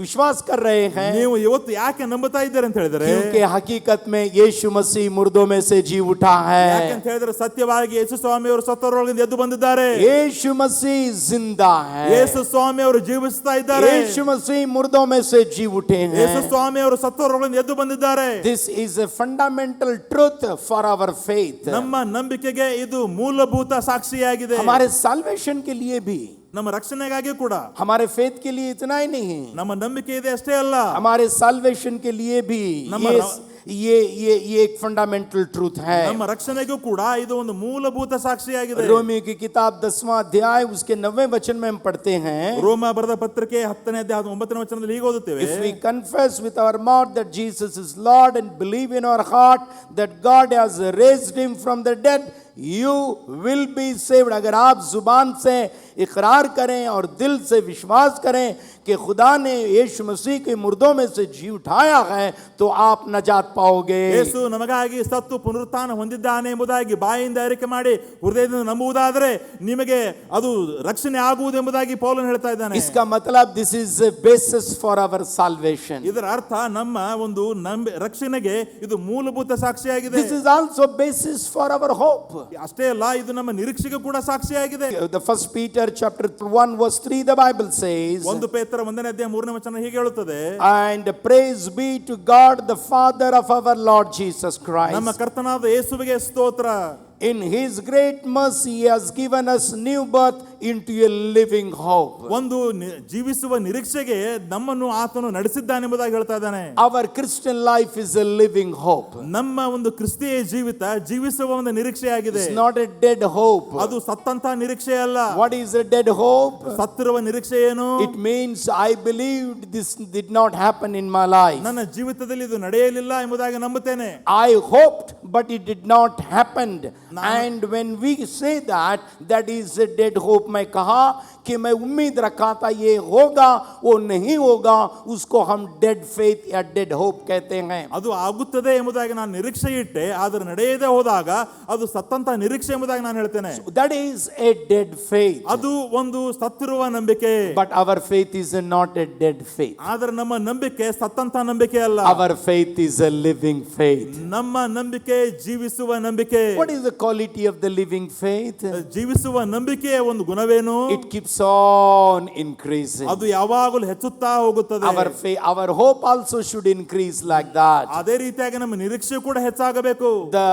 विश्वास कर रहे हैं ನೀವು ಇವತ್ತು ಯಾಕೆ ನಂಬುತ್ತಾ ಇದ್ದೀರಿ ಅಂತ ಹೇಳಿದ್ರೆ, क्योंकि हकीकत में यीशु मसीह मुर्दों में से जी उठा है. ಯಾಕಂತ ಹೇಳಿದ್ರೆ ಸತ್ಯವಾಗಿ ಯೇಸು ಸ್ವಾಮಿ ಅವರು ಸತ್ತವರೊಳಗಿಂದ ಎದ್ದು ಬಂದಿದ್ದಾರೆ. यीशु मसीह जिंदा है. ಯೇಸು ಸ್ವಾಮಿ ಅವರು ಜೀವಿಸ್ತಾ ಇದ್ದಾರೆ. यीशु मसीह मुर्दों में से जी उठे ಯೇಸು हैं. ಸ್ವಾಮಿ ಅವರು ಸತ್ತವರೊಳಗಿಂದ ಎದ್ದು ಬಂದಿದ್ದಾರೆ. This is a fundamental truth for our faith. ನಮ್ಮ ನಂಬಿಕೆಗೆ ಇದು ಮೂಲಭೂತ ಸಾಕ್ಷಿಯಾಗಿದೆ. हमारे salvation के लिए भी, ನಮ್ಮ ರಕ್ಷಣೆಗಾಗಿ ಕೂಡ, हमारे faith के लिए इतना ही नहीं, ನಮ್ಮ ನಂಬಿಕೆ ಇದೆ ಅಷ್ಟೇ ಅಲ್ಲ, हमारे salvation के लिए भी ये एक फंडामेंटल ट्रूथ है. ನಮ್ಮ ರಕ್ಷಣೆಗೂ ಕೂಡ ಇದು ಒಂದು ಮೂಲಭೂತ ಸಾಕ್ಷಿಯಾಗಿದೆ. रोमियो की किताब 10वां अध्याय उसके 9वें वचन में हम पढ़ते हैं, ರೋಮ ಬರೆದ ಪತ್ರಿಕೆ 10ನೇ ಅಧ್ಯಾಯ 9ನೇ ವಚನದಲ್ಲಿ ಹೀಗೆ ಓದುತ್ತೇವೆ, if we confess with our mouth that Jesus is Lord and believe in our heart that God has raised him from the dead, you will be saved. अगर आप जुबान से इकरार करें और दिल से विश्वास करें कि खुदा ने यीशु मसीह के मुर्दों में से जी उठाया है, तो आप नजात पाओगे. ಯೇಸು ನಮಗಾಗಿ ಸತ್ತು ಪುನರುತ್ಥಾನ ಹೊಂದಿದ್ದಾನೆ ಎಂಬುದಾಗಿ ಬಾಯಿಂದ ಅರಿಕೆ ಮಾಡಿ ಹೃದಯದಿಂದ ನಂಬುವುದಾದರೆ ನಿಮಗೆ ಅದು ರಕ್ಷಣೆ ಆಗುವುದು ಎಂಬುದಾಗಿ ಪೌಲನು ಹೇಳ್ತಾ ಇದ್ದಾನೆ. इसका मतलब this is a basis for our salvation. ಇದರ ಅರ್ಥ ನಮ್ಮ ಒಂದು ರಕ್ಷಣೆಗೆ ಇದು ಮೂಲಭೂತ ಸಾಕ್ಷಿಯಾಗಿದೆ. This is also basis for our hope. ಅಷ್ಟೇ ಅಲ್ಲ, ಇದು ನಮ್ಮ ನಿರೀಕ್ಷೆಗೆ ಕೂಡ ಸಾಕ್ಷಿಯಾಗಿದೆ. The first Peter chapter 1 verse 3 the Bible says, 1 ಪೇತ್ರ 1ನೇ ಅಧ್ಯಾಯ 3ನೇ ವಚನ ಹೀಗೆ ಹೇಳುತ್ತದೆ, and praise be to God the Father of our Lord Jesus Christ. ನಮ್ಮ ಕರ್ತನಾದ ಯೇಸುವಿಗೆ ಸ್ತೋತ್ರ. In his great mercy he has given us new birth into a living hope. ಒಂದು ಜೀವಿಸುವ ನಿರೀಕ್ಷೆಗೆ ನಮ್ಮನ್ನು ಆತನು ನಡೆಸಿದ್ದಾನೆ ಎಂಬುದಾಗಿ ಹೇಳ್ತಾ ಇದ್ದಾನೆ. Our Christian life is a living hope. ನಮ್ಮ ಒಂದು ಕ್ರಿಸ್ತೀಯ ಜೀವಿತ ಜೀವಿಸುವ ಒಂದು ನಿರೀಕ್ಷೆಯಾಗಿದೆ. It's not a dead hope. ಅದು ಸತ್ತಂತ ನಿರೀಕ್ಷೆ ಅಲ್ಲ. What is a dead hope? ಸತ್ತಿರುವ ನಿರೀಕ್ಷೆ ಏನು? It means I believed this did not happen in my life. ನನ್ನ ಜೀವಿತದಲ್ಲಿ ಇದು ನಡೆಯಲಿಲ್ಲ ಎಂಬುದಾಗಿ ನಂಬುತ್ತೇನೆ. I hoped but it did not happen. And when we say that is a dead hope, मैं कहा कि मैं उम्मीद रखा था ये होगा, वो नहीं होगा, उसको हम डेड फेथ या डेड होप कहते हैं. ಅದು ಆಗುತ್ತದೆ ಎಂಬುದಾಗಿ ನಾನು ನಿರೀಕ್ಷೆ ಇಟ್ಟೆ, ಆದರೆ ನಡೆಯದೇ ಹೋದಾಗ ಅದು ಸತ್ತಂತ ನಿರೀಕ್ಷೆ ಎಂಬುದಾಗಿ ನಾನು ಹೇಳ್ತೇನೆ. That is a dead faith. ಅದು ಒಂದು ಸತ್ತಿರುವ ನಂಬಿಕೆ. But our faith is not a dead faith. ಆದರೆ ನಮ್ಮ ನಂಬಿಕೆ ಸತ್ತಂತ ನಂಬಿಕೆ ಅಲ್ಲ. Our faith is a living faith. ನಮ್ಮ ನಂಬಿಕೆ ಜೀವಿಸುವ ನಂಬಿಕೆ. What is the quality of the living faith? ಜೀವಿಸುವ ನಂಬಿಕೆಯ ಒಂದು ಗುಣವೇನು? It keeps on increasing. ಅದು ಯಾವಾಗಲೂ ಹೆಚ್ಚುತ್ತಾ ಹೋಗುತ್ತದೆ. Our hope also should increase like that. ಅದೇ ರೀತಿಯಾಗಿ ನಮ್ಮ ನಿರೀಕ್ಷೆ ಕೂಡ ಹೆಚ್ಚಾಗಬೇಕು. The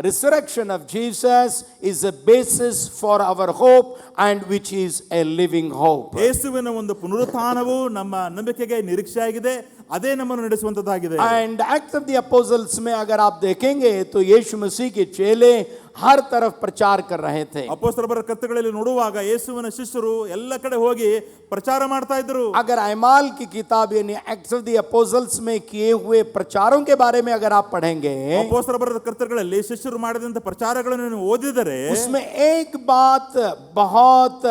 resurrection of Jesus is a basis for our hope, and which is a living hope. ಯೇಸುವಿನ ಒಂದು ಪುನರುತ್ಥಾನವು ನಮ್ಮ ನಂಬಿಕೆಗೆ ನಿರೀಕ್ಷೆಯಾಗಿದೆ, ಅದೇ ನಮ್ಮನ್ನು ನಡೆಸುವಂತದ್ದಾಗಿದೆ. And Acts of the Apostles में अगर आप देखेंगे तो यीशु मसीह के चेले हर तरफ प्रचार कर रहे थे. ಅಪೊಸ್ತಲರ ಕೃತ್ಯಗಳಲ್ಲಿ ನೋಡುವಾಗ ಯೇಸುವಿನ ಶಿಷ್ಯರು ಎಲ್ಲ ಕಡೆ ಹೋಗಿ ಪ್ರಚಾರ ಮಾಡ್ತಾ ಇದ್ರು. अगर अमाल की किताब यानी एक्ट्स ऑफ द अपोस्टल्स में किए हुए प्रचारों के बारे में अगर आप पढ़ेंगे, ಅಪೊಸ್ತಲರ ಕೃತ್ಯಗಳಲ್ಲಿ ಶಿಷ್ಯರು ಮಾಡಿದಂತ ಪ್ರಚಾರಗಳನ್ನು ನೀವು ಓದಿದರೆ उसमें एक बात बहुत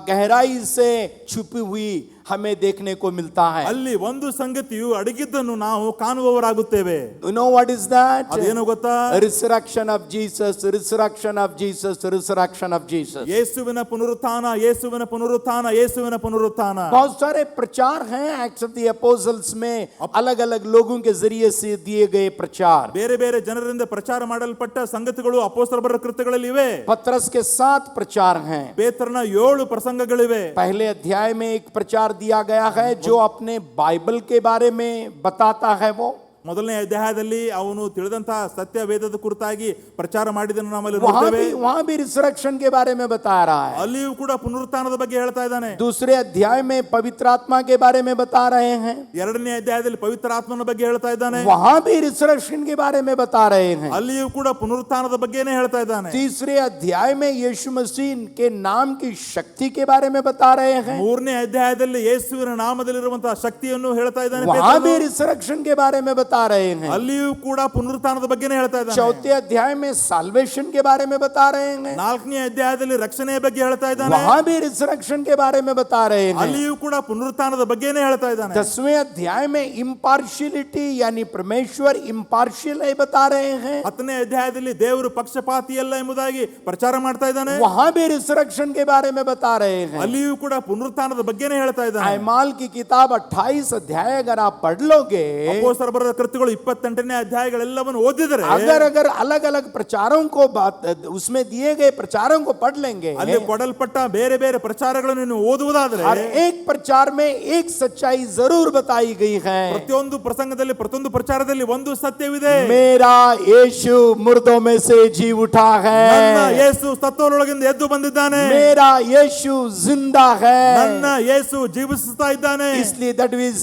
गहराई से छुपी हुई हमें देखने को मिलता है. ಅಲ್ಲಿ ಒಂದು ಸಂಗತಿಯು ಅಡಗಿದ್ದನ್ನು ನಾವು ಕಾಣುವವರಾಗುತ್ತೇವೆ. You know what is that? ಅದೇನು ಗೊತ್ತಾ? Resurrection of Jesus, resurrection of Jesus, resurrection of Jesus. ಯೇಸುವಿನ ಪುನರುತ್ಥಾನ, ಯೇಸುವಿನ ಪುನರುತ್ಥಾನ, ಯೇಸುವಿನ ಪುನರುತ್ಥಾನ. बहुत सारे प्रचार हैं एक्ट्स ऑफ द अपोस्टल्स में, अलग अलग लोगों के जरिए से दिए गए प्रचार. ಬೇರೆ ಬೇರೆ ಜನರಿಂದ ಪ್ರಚಾರ ಮಾಡಲ್ಪಟ್ಟ ಸಂಗತಿಗಳು ಅಪೊಸ್ತಲರ ಕೃತ್ಯಗಳಲ್ಲಿ ಇವೆ. पतरस के 7 प्रचार हैं. ಪೇತ್ರನ 7 ಪ್ರಸಂಗಗಳಿವೆ. पहले अध्याय में एक प्रचार दिया गया है जो अपने बाइबल के बारे में बताता है. वो ಮೊದಲನೇ ಅಧ್ಯಾಯದಲ್ಲಿ ಅವನು ತಿಳಿದಂತಹ ಸತ್ಯ ವೇದದ ಕುರಿತಾಗಿ ಪ್ರಚಾರ ಮಾಡಿದನ್ನು ನಾವಲ್ಲಿ ನೋಡ್ತೇವೆ. वहां भी रिसरेक्शन के बारे में बता रहा है. ಅಲ್ಲಿಯೂ ಕೂಡ ಪುನರುತ್ಥಾನದ ಬಗ್ಗೆ ಹೇಳ್ತಾ ಇದ್ದಾನೆ. दूसरे अध्याय में पवित्र आत्मा के बारे में बता रहे हैं. ಎರಡನೇ ಅಧ್ಯಾಯದಲ್ಲಿ ಪವಿತ್ರ ಆತ್ಮನ ಬಗ್ಗೆ ಹೇಳ್ತಾ ಇದ್ದಾನೆ. वहां भी रिसरेक्शन के बारे में बता रहे हैं. ಅಲ್ಲಿಯೂ ಕೂಡ ಪುನರುತ್ಥಾನದ ಬಗ್ಗೆನೇ ಹೇಳ್ತಾ ಇದ್ದಾನೆ. तीसरे अध्याय में यीशु मसीह के नाम की शक्ति के बारे में बता रहे हैं. ಮೂರನೇ ಅಧ್ಯಾಯದಲ್ಲಿ ಯೇಸುವಿನ ನಾಮದಲ್ಲಿರುವಂತಹ ಶಕ್ತಿಯನ್ನು ಹೇಳ್ತಾ ಇದ್ದಾನೆ. वहां भी रिसरेक्शन के बारे में बता रहे हैं. ಅಲ್ಲಿಯೂ ಕೂಡ ಪುನರುತ್ಥಾನದ ಬಗ್ಗೆನೇ ಹೇಳ್ತಾ ಇದ್ದಾನೆ. चौथे अध्याय में साल्वेशन के बारे में बता रहे हैं. ನಾಲ್ಕನೇ ಅಧ್ಯಾಯದಲ್ಲಿ ರಕ್ಷಣೆಯ ಬಗ್ಗೆ ಹೇಳ್ತಾ ಇದ್ದಾನೆ. वहां भी रिसरेक्शन के बारे में बता रहे हैं. ಅಲ್ಲಿಯೂ ಕೂಡ ಪುನರುತ್ಥಾನದ ಬಗ್ಗೆನೇ ಹೇಳ್ತಾ ಇದ್ದಾನೆ. 10वें अध्याय में इंपार्शियलिटी यानी परमेश्वर इंपार्शियल है बता रहे हैं. 10ನೇ ಅಧ್ಯಾಯದಲ್ಲಿ ದೇವರು ಪಕ್ಷಪಾತಿ ಅಲ್ಲ ಎಂಬುದಾಗಿ ಪ್ರಚಾರ ಮಾಡ್ತಾ ಇದ್ದಾನೆ. वहां भी रिसरेक्शन के बारे में बता रहे हैं. ಅಲ್ಲಿಯೂ ಕೂಡ ಪುನರುತ್ಥಾನದ ಬಗ್ಗೆನೇ ಹೇಳ್ತಾ ಇದ್ದಾನೆ. अमाल की किताब 28 अध्याय अगर आप पढ़ लोगे, ಅಪೊಸ್ತಲರ ಬರೆದ ಕೃತ್ಯಗಳು 28ನೇ ಅಧ್ಯಾಯಗಳೆಲ್ಲವನ್ನು ಓದಿದರೆ, अगर अलग अलग प्रचारों को उसमें दिए गए प्रचारों को पढ़ लेंगे, ಅಲ್ಲಿ ಕೊಡಲ್ಪಟ್ಟ ಬೇರೆ ಬೇರೆ ಪ್ರಚಾರಗಳನ್ನು ನೀವು ಓದುವುದಾದರೆ हर एक प्रचार में एक सच्चाई जरूर बताई गई है. ಪ್ರತಿಯೊಂದು ಪ್ರಸಂಗದಲ್ಲಿ ಪ್ರತಿಯೊಂದು ಪ್ರಚಾರದಲ್ಲಿ ಒಂದು ಸತ್ಯವಿದೆ. मेरा यीशु मुर्दों में से जी उठा है. ನನ್ನ ಯೇಸು ಸತ್ತವರೊಳಗಿಂದ ಎದ್ದು ಬಂದಿದ್ದಾನೆ. मेरा यीशु जिंदा है. ನನ್ನ ಯೇಸು ಜೀವಿಸುತ್ತಾ ಇದ್ದಾನೆ. इसलिए that is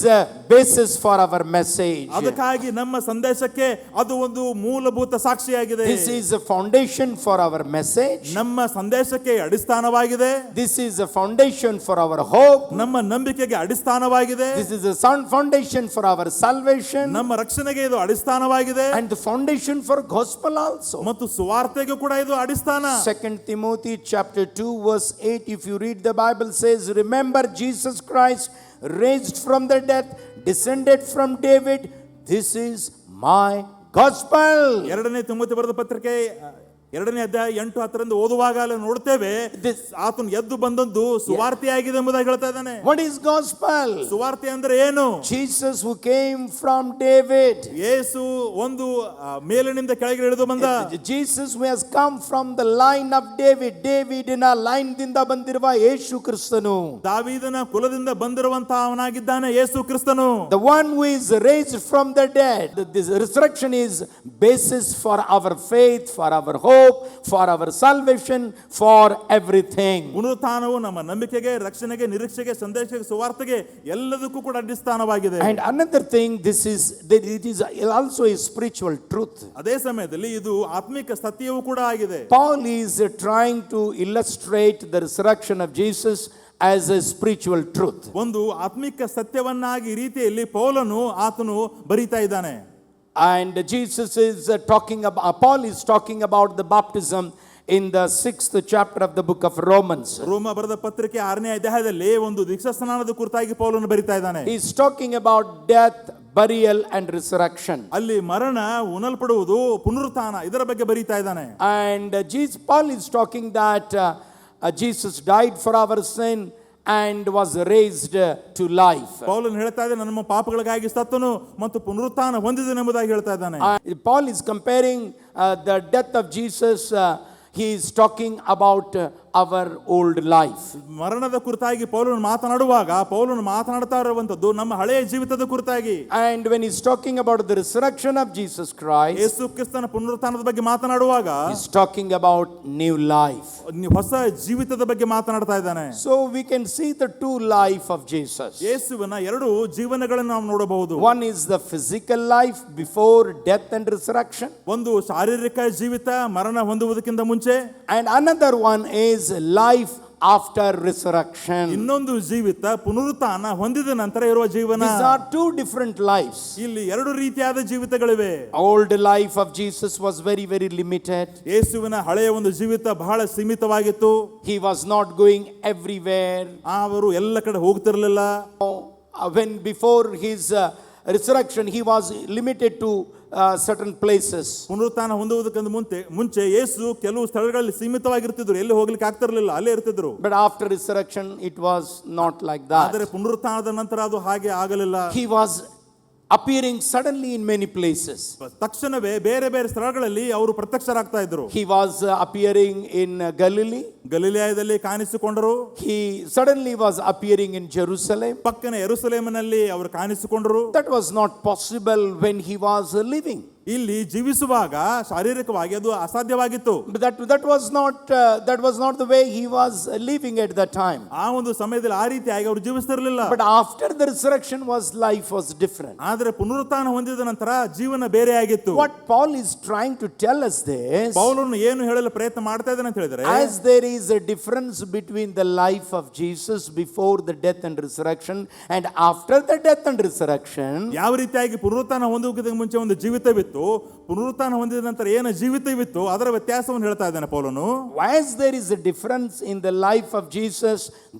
basis for our message. ಅದಕ್ಕಾಗಿ ನಮ್ಮ ಸಂದೇಶಕ್ಕೆ ಅದು ಒಂದು ಮೂಲಭೂತ ಸಾಕ್ಷಿಯಾಗಿದೆ. This is a foundation for our message. ನಮ್ಮ ಸಂದೇಶಕ್ಕೆ ಅಡಿಸ್ಥಾನವಾಗಿದೆ. This is a foundation for our hope. ನಮ್ಮ ನಂಬಿಕೆಗೆ ಅಡಿಸ್ಥಾನವಾಗಿದೆ. This is a sound foundation for our salvation. ನಮ್ಮ ರಕ್ಷಣೆಗೆ ಇದು ಅಡಿಸ್ಥಾನವಾಗಿದೆ. And the foundation for gospel also. ಮತ್ತು ಸುವಾರ್ತೆಗೂ ಕೂಡ ಇದು ಅಡಿಸ್ಥಾನ. 2 Timothy chapter 2 verse 8, if you read the Bible, says, remember Jesus Christ raised from the dead, descended from David. This is my gospel. 2ನೇ Timothy ಬರೆದ ಪತ್ರಿಕೆ 2ನೇ ಅಧ್ಯಾಯ 8-10 ಓದುವಾಗ ಅಲ್ಲಿ ನೋಡ್ತೇವೆ, ಆತನು ಎದ್ದು ಬಂದದ್ದು ಸುವಾರ್ತೆಯಾಗಿದೆ ಎಂಬುದಾಗಿ ಹೇಳ್ತಾ ಇದ್ದಾನೆ. What is gospel? ಸುವಾರ್ತೆ ಅಂದ್ರೆ ಏನು? Jesus who came from David. ಯೇಸು ಒಂದು ಮೇಲಿನಿಂದ ಕೆಳಗೆ ಇಳಿದು ಬಂದ. Jesus who has come from the line of David. Davidನ ಲೈನ್ ದಿಂದ ಬಂದಿರುವ ಯೇಸು ಕ್ರಿಸ್ತನು. ದಾವೀದನ ಕುಲದಿಂದ ಬಂದಿರುವಂತಹ ಅವನಾಗಿದ್ದಾನೆ ಯೇಸು ಕ್ರಿಸ್ತನು. The one who is raised from the dead. This resurrection is basis for our faith, for our hope, for our salvation, for everything. ಪುನರುತ್ಥಾನವು ನಮ್ಮ ನಂಬಿಕೆಗೆ, ರಕ್ಷಣೆಗೆ, ನಿರೀಕ್ಷೆಗೆ, ಸಂದೇಶಕ್ಕೆ, ಸುವಾರ್ತೆಗೆ ಎಲ್ಲದಕ್ಕೂ ಕೂಡ ಅಡಿಸ್ಥಾನವಾಗಿದೆ. And another thing, it is also a spiritual truth. ಅದೇ ಸಮಯದಲ್ಲಿ ಇದು ಆತ್ಮಿಕ ಸತ್ಯವೂ ಕೂಡ ಆಗಿದೆ. Paul is trying to illustrate the resurrection of Jesus as a spiritual truth. ಒಂದು ಆತ್ಮಿಕ ಸತ್ಯವನ್ನಾಗಿ ರೀತಿಯಲ್ಲಿ ಪೌಲನು ಆತನು ಬರೀತಾ ಇದ್ದಾನೆ. And Jesus is Paul is talking about the baptism in the 6th chapter of the book of Romans. ರೋಮ ಬರೆದ ಪತ್ರಿಕೆ 6ನೇ ಅಧ್ಯಾಯದಲ್ಲಿ ಒಂದು ದೀಕ್ಷಾಸ್ನಾನದ ಕುರಿತಾಗಿ ಪೌಲನು ಬರಿತಾ ಇದ್ದಾನೆ. He's talking about death, burial and resurrection. ಅಲ್ಲಿ ಮರಣ, ಉಣಲ್ಪಡುವುದು, ಪುನರುತ್ಥಾನ ಇದರ ಬಗ್ಗೆ ಬರಿತಾ ಇದ್ದಾನೆ. And Paul is talking that Jesus died for our sin and was raised to life. ಪೌಲನು ಹೇಳ್ತಾ ಇದ್ದಾನೆ ನಮ್ಮ ಪಾಪಗಳಿಗಾಗಿ ಸತ್ತನು ಮತ್ತು ಪುನರುತ್ಥಾನ ಹೊಂದಿದನು ಎಂಬುದಾಗಿ ಹೇಳ್ತಾ ಇದ್ದಾನೆ. Paul is comparing the death of Jesus. He is talking about our old life. ಮರಣದ ಕುರಿತಾಗಿ ಪೌಲನು ಮಾತನಾಡುವಾಗ ಪೌಲನು ಮಾತನಾಡ್ತಾ ಇರುವಂತದ್ದು ನಮ್ಮ ಹಳೆಯ ಜೀವಿತದ ಕುರಿತಾಗಿ. And when he's talking about the resurrection of Jesus Christ, ಯೇಸು ಕ್ರಿಸ್ತನ ಪುನರುತ್ಥಾನದ ಬಗ್ಗೆ ಮಾತನಾಡುವಾಗ he's talking about new life. ಹೊಸ ಜೀವಿತದ ಬಗ್ಗೆ ಮಾತನಾಡ್ತಾ ಇದ್ದಾನೆ. So we can see the two life of Jesus. ಯೇಸುವಿನ ಎರಡು ಜೀವನಗಳನ್ನು ನಾವು ನೋಡಬಹುದು. One is the physical life before death and resurrection. ಒಂದು ಶಾರೀರಿಕ ಜೀವಿತ ಮರಣ ಹೊಂದುವುದಕ್ಕಿಂತ ಮುಂಚೆ. And another one is life after resurrection. ಇನ್ನೊಂದು ಜೀವಿತ ಪುನರುತ್ಥಾನ ಹೊಂದಿದ ನಂತರ ಇರುವ ಜೀವನ. These are two different lives. ಇಲ್ಲಿ ಎರಡು ರೀತಿಯಾದ ಜೀವಿತಗಳಿವೆ. Old life of Jesus was very limited. ಯೇಸುವಿನ ಹಳೆಯ ಒಂದು ಜೀವಿತ ಬಹಳ ಸೀಮಿತವಾಗಿತ್ತು. He was not going everywhere. ಅವರು ಎಲ್ಲ ಕಡೆ ಹೋಗ್ತಿರಲಿಲ್ಲ. When before his resurrection he was limited to certain places. ಪುನರುತ್ಥಾನ ಹೊಂದುವುದಕ್ಕಿಂತ ಮುಂಚೆ ಯೇಸು ಕೆಲವು ಸ್ಥಳಗಳಲ್ಲಿ ಸೀಮಿತವಾಗಿರ್ತಿದ್ರು, ಎಲ್ಲಿ ಹೋಗ್ಲಿಕ್ಕೆ ಆಗ್ತಿರಲಿಲ್ಲ, ಅಲ್ಲೇ ಇರ್ತಿದ್ರು. But after resurrection it was not like that. ಆದರೆ ಪುನರುತ್ಥಾನದ ನಂತರ ಅದು ಹಾಗೆ ಆಗಲಿಲ್ಲ. He was appearing suddenly in many places. ತಕ್ಷಣವೇ ಬೇರೆ ಬೇರೆ ಸ್ಥಳಗಳಲ್ಲಿ ಅವರು ಪ್ರತ್ಯಕ್ಷರಾಗ್ತಾ ಇದ್ರು. He was appearing in Galilee. ಗಲಿಲಾಯದಲ್ಲಿ ಕಾಣಿಸಿಕೊಂಡರು. He suddenly was appearing in Jerusalem. ಪಕ್ಕನೆ ಯೆರೂಸಲೇಮಿನಲ್ಲಿ ಅವರು ಕಾಣಿಸಿಕೊಂಡರು. That was not possible when he was living. ಇಲ್ಲಿ ಜೀವಿಸುವಾಗ ಶಾರೀರಿಕವಾಗಿ ಅದು ಅಸಾಧ್ಯವಾಗಿತ್ತು. That was not the way he was living at that time. ಆ ಒಂದು ಸಮಯದಲ್ಲಿ ಆ ರೀತಿಯಾಗಿ ಅವರು ಜೀವಿಸ್ತಿರಲಿಲ್ಲ. But after the resurrection life was different. ಆದರೆ ಪುನರುತ್ಥಾನ ಹೊಂದಿದ ನಂತರ ಜೀವನ ಬೇರೆಯಾಗಿತ್ತು. What Paul is trying to tell us this, ಪೌಲನು ಏನು ಹೇಳಲು ಪ್ರಯತ್ನ ಮಾಡ್ತಾ ಇದ್ದಾನೆ ಅಂತ ಹೇಳಿದ್ರೆ, as there is a difference between the life of Jesus before the death and resurrection and after the death and resurrection, ಯಾವ ರೀತಿಯಾಗಿ ಪುನರುತ್ಥಾನ ಹೊಂದುವುದಕ್ಕೆ ಮುಂಚೆ ಒಂದು ಜೀವಿತವಿತ್ತು, ಪುನರುತ್ಥಾನ ಹೊಂದಿದ ನಂತರ ಏನು ಜೀವಿತವಿತ್ತು ಅದರ ವ್ಯತ್ಯಾಸವನ್ನು ಹೇಳ್ತಾ ಇದ್ದಾನೆ ಪೌಲನು. as there is a difference in the life of Jesus,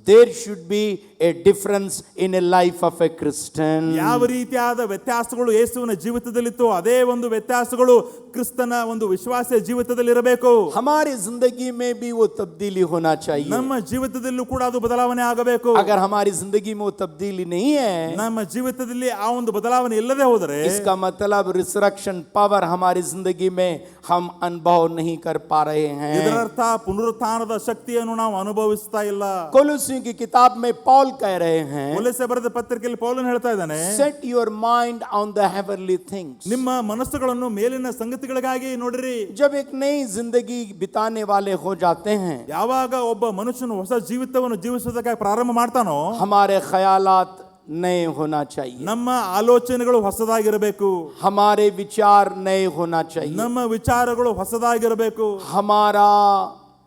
there should be a difference in a life of a Christian. ಯಾವ ರೀತಿಯಾದ ವ್ಯತ್ಯಾಸಗಳು ಯೇಸುವಿನ ಜೀವಿತದಲ್ಲಿತ್ತು ಅದೇ ಒಂದು ವ್ಯತ್ಯಾಸಗಳು ಕ್ರಿಸ್ತನ ಒಂದು ವಿಶ್ವಾಸ ಜೀವಿತದಲ್ಲಿ ಇರಬೇಕು. हमारी जिंदगी में भी वो तब्दीली होना चाहिए. ನಮ್ಮ ಜೀವಿತದಲ್ಲೂ ಕೂಡ ಅದು ಬದಲಾವಣೆ ಆಗಬೇಕು. अगर हमारी जिंदगी में वो तब्दीली नहीं है, ನಮ್ಮ ಜೀವಿತದಲ್ಲಿ ಆ ಒಂದು ಬದಲಾವಣೆ ಇಲ್ಲದೆ ಹೋದರೆ, इसका मतलब रिसरेक्शन पावर हमारी जिंदगी में हम अनुभव नहीं कर पा रहे हैं. ಇದರ ಅರ್ಥ ಪುನರುತ್ಥಾನದ ಶಕ್ತಿಯನ್ನು ನಾವು ಅನುಭವಿಸ್ತಾ ಇಲ್ಲ. कोलोसियों की किताब में पौल कह रहे हैं, ಕೊಲೊಸ್ಸೆ ಬರೆದ ಪತ್ರಿಕೆಯಲ್ಲಿ ಪೌಲನು ಹೇಳ್ತಾ ಇದ್ದಾನೆ, set your mind on the heavenly things. ನಿಮ್ಮ ಮನಸ್ಸುಗಳನ್ನು ಮೇಲಿನ ಸಂಗತಿಗಳಿಗಾಗಿ ನೋಡಿರಿ. जब एक नई जिंदगी बिताने वाले हो जाते हैं, ಯಾವಾಗ ಒಬ್ಬ ಮನುಷ್ಯನು ಹೊಸ ಜೀವಿತವನ್ನು ಜೀವಿಸುವುದಕ್ಕೆ ಪ್ರಾರಂಭ ಮಾಡ್ತಾನೋ, हमारे ख्यालात नए होना चाहिए. ನಮ್ಮ ಆಲೋಚನೆಗಳು ಹೊಸದಾಗಿರಬೇಕು. हमारे विचार नए होना चाहिए. ನಮ್ಮ ವಿಚಾರಗಳು ಹೊಸದಾಗಿರಬೇಕು. हमारा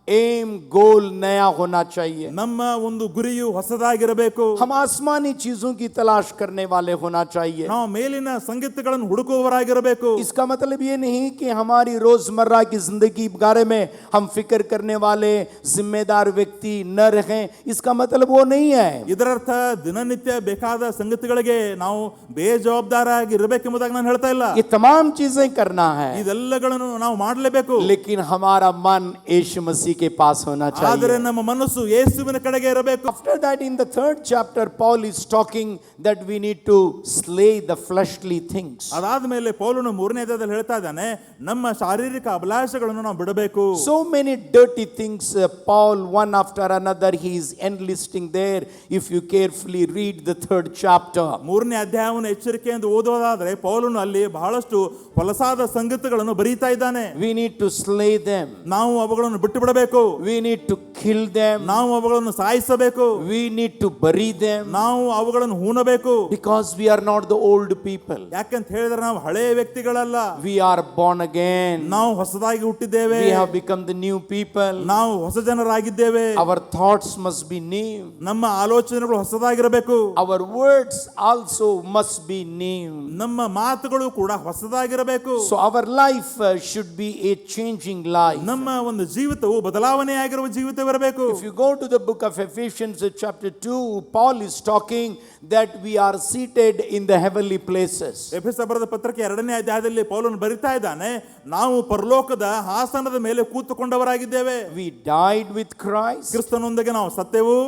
एम गोल नया होना चाहिए. ನಮ್ಮ ಒಂದು ಗುರಿಯು ಹೊಸದಾಗಿರಬೇಕು. हम आसमानी चीजों की तलाश करने वाले होना चाहिए. ನಾವು ಮೇಲಿನ ಸಂಗತಿಗಳನ್ನು ಹುಡುಕುವವರಾಗಿರಬೇಕು. इसका मतलब ये नहीं कि हमारी रोजमर्रा की जिंदगी के बारे में हम फिक्र करने वाले जिम्मेदार व्यक्ति न रहें. इसका मतलब वो नहीं है. ಇದರರ್ಥ ದಿನನಿತ್ಯ ಬೇಕಾದ ಸಂಗತಿಗಳಿಗೆ ನಾವು ಬೇಜವಾಬ್ದಾರಾಗಿ ಇರಬೇಕೆಂಬುದಾಗಿ ನಾನು ಹೇಳ್ತಾ ಇಲ್ಲ. ये तमाम चीजें करना है, ಇದೆಲ್ಲಗಳನ್ನು ನಾವು ಮಾಡಲೇಬೇಕು. लेकिन हमारा मन यीशु मसीह के पास होना ಆದರೆ चाहिए. ನಮ್ಮ ಮನಸ್ಸು ಯೇಸುವಿನ ಕಡೆಗೆ ಇರಬೇಕು. After that, in the 3rd chapter, Paul is talking that we need to slay the fleshly things. ಅದಾದ ಮೇಲೆ ಪೌಲನು 3ನೇ ಅಧ್ಯಾಯದಲ್ಲಿ ಹೇಳ್ತಾ ಇದ್ದಾನೆ, ನಮ್ಮ ಶಾರೀರಿಕ ಅಭಿಲಾಷೆಗಳನ್ನು ನಾವು ಬಿಡಬೇಕು. So many dirty things, Paul, one after another, he is enlisting there. If you carefully read the 3rd chapter, 3ನೇ ಅಧ್ಯಾಯವನ್ನು ಎಚ್ಚರಿಕೆಯಿಂದ ಓದೋದಾದ್ರೆ ಪೌಲನು ಅಲ್ಲಿ ಬಹಳಷ್ಟು ಹೊಲಸಾದ ಸಂಗತಿಗಳನ್ನು ಬರೀತಾ ಇದ್ದಾನೆ. we need to slay them. ನಾವು ಅವುಗಳನ್ನು ಬಿಟ್ಟು ಬಿಡಬೇಕು. ಕೊಲ್ಲಬೇಕು, we need to kill them, ನಾವು ಅವುಗಳನ್ನು ಸಾಯಿಸಬೇಕು, we need to bury them, ನಾವು ಅವುಗಳನ್ನು ಹೂಣಬೇಕು. because we are not the old people. ಯಾಕಂತ ಹೇಳಿದ್ರೆ ನಾವು ಹಳೆಯ ವ್ಯಕ್ತಿಗಳಲ್ಲ, We are born again. ನಾವು ಹೊಸದಾಗಿ ಹುಟ್ಟಿದ್ದೇವೆ, We have become the new people. ನಾವು ಹೊಸ ಜನರಾಗಿದ್ದೇವೆ. Our thoughts must be new. ನಮ್ಮ ಆಲೋಚನೆಗಳು ಹೊಸದಾಗಿರಬೇಕು, Our words also must be new. ನಮ್ಮ ಮಾತುಗಳು ಕೂಡ ಹೊಸದಾಗಿರಬೇಕು. So our life should be a changing life. ನಮ್ಮ ಒಂದು ಜೀವಿತವು ಬದಲಾವಣೆಯಾಗಿರುವ ಜೀವಿತವಿರಬೇಕು. If you go to the book of Ephesians chapter 2, Paul is talking that we are seated in the heavenly places. ಎಫೆಸ ಬರೆದ ಪತ್ರಕ್ಕೆ 2ನೇ ಅಧ್ಯಾಯದಲ್ಲಿ ಪೌಲನು ಬರಿತಾ ಇದ್ದಾನೆ, ನಾವು ಪರಲೋಕದ ಆಸನದ ಮೇಲೆ ಕೂತುಕೊಂಡವರಾಗಿದ್ದೇವೆ. We died with Christ. ಕ್ರಿಸ್ತನೊಂದಿಗೆ ನಾವು ಸತ್ತೆವು,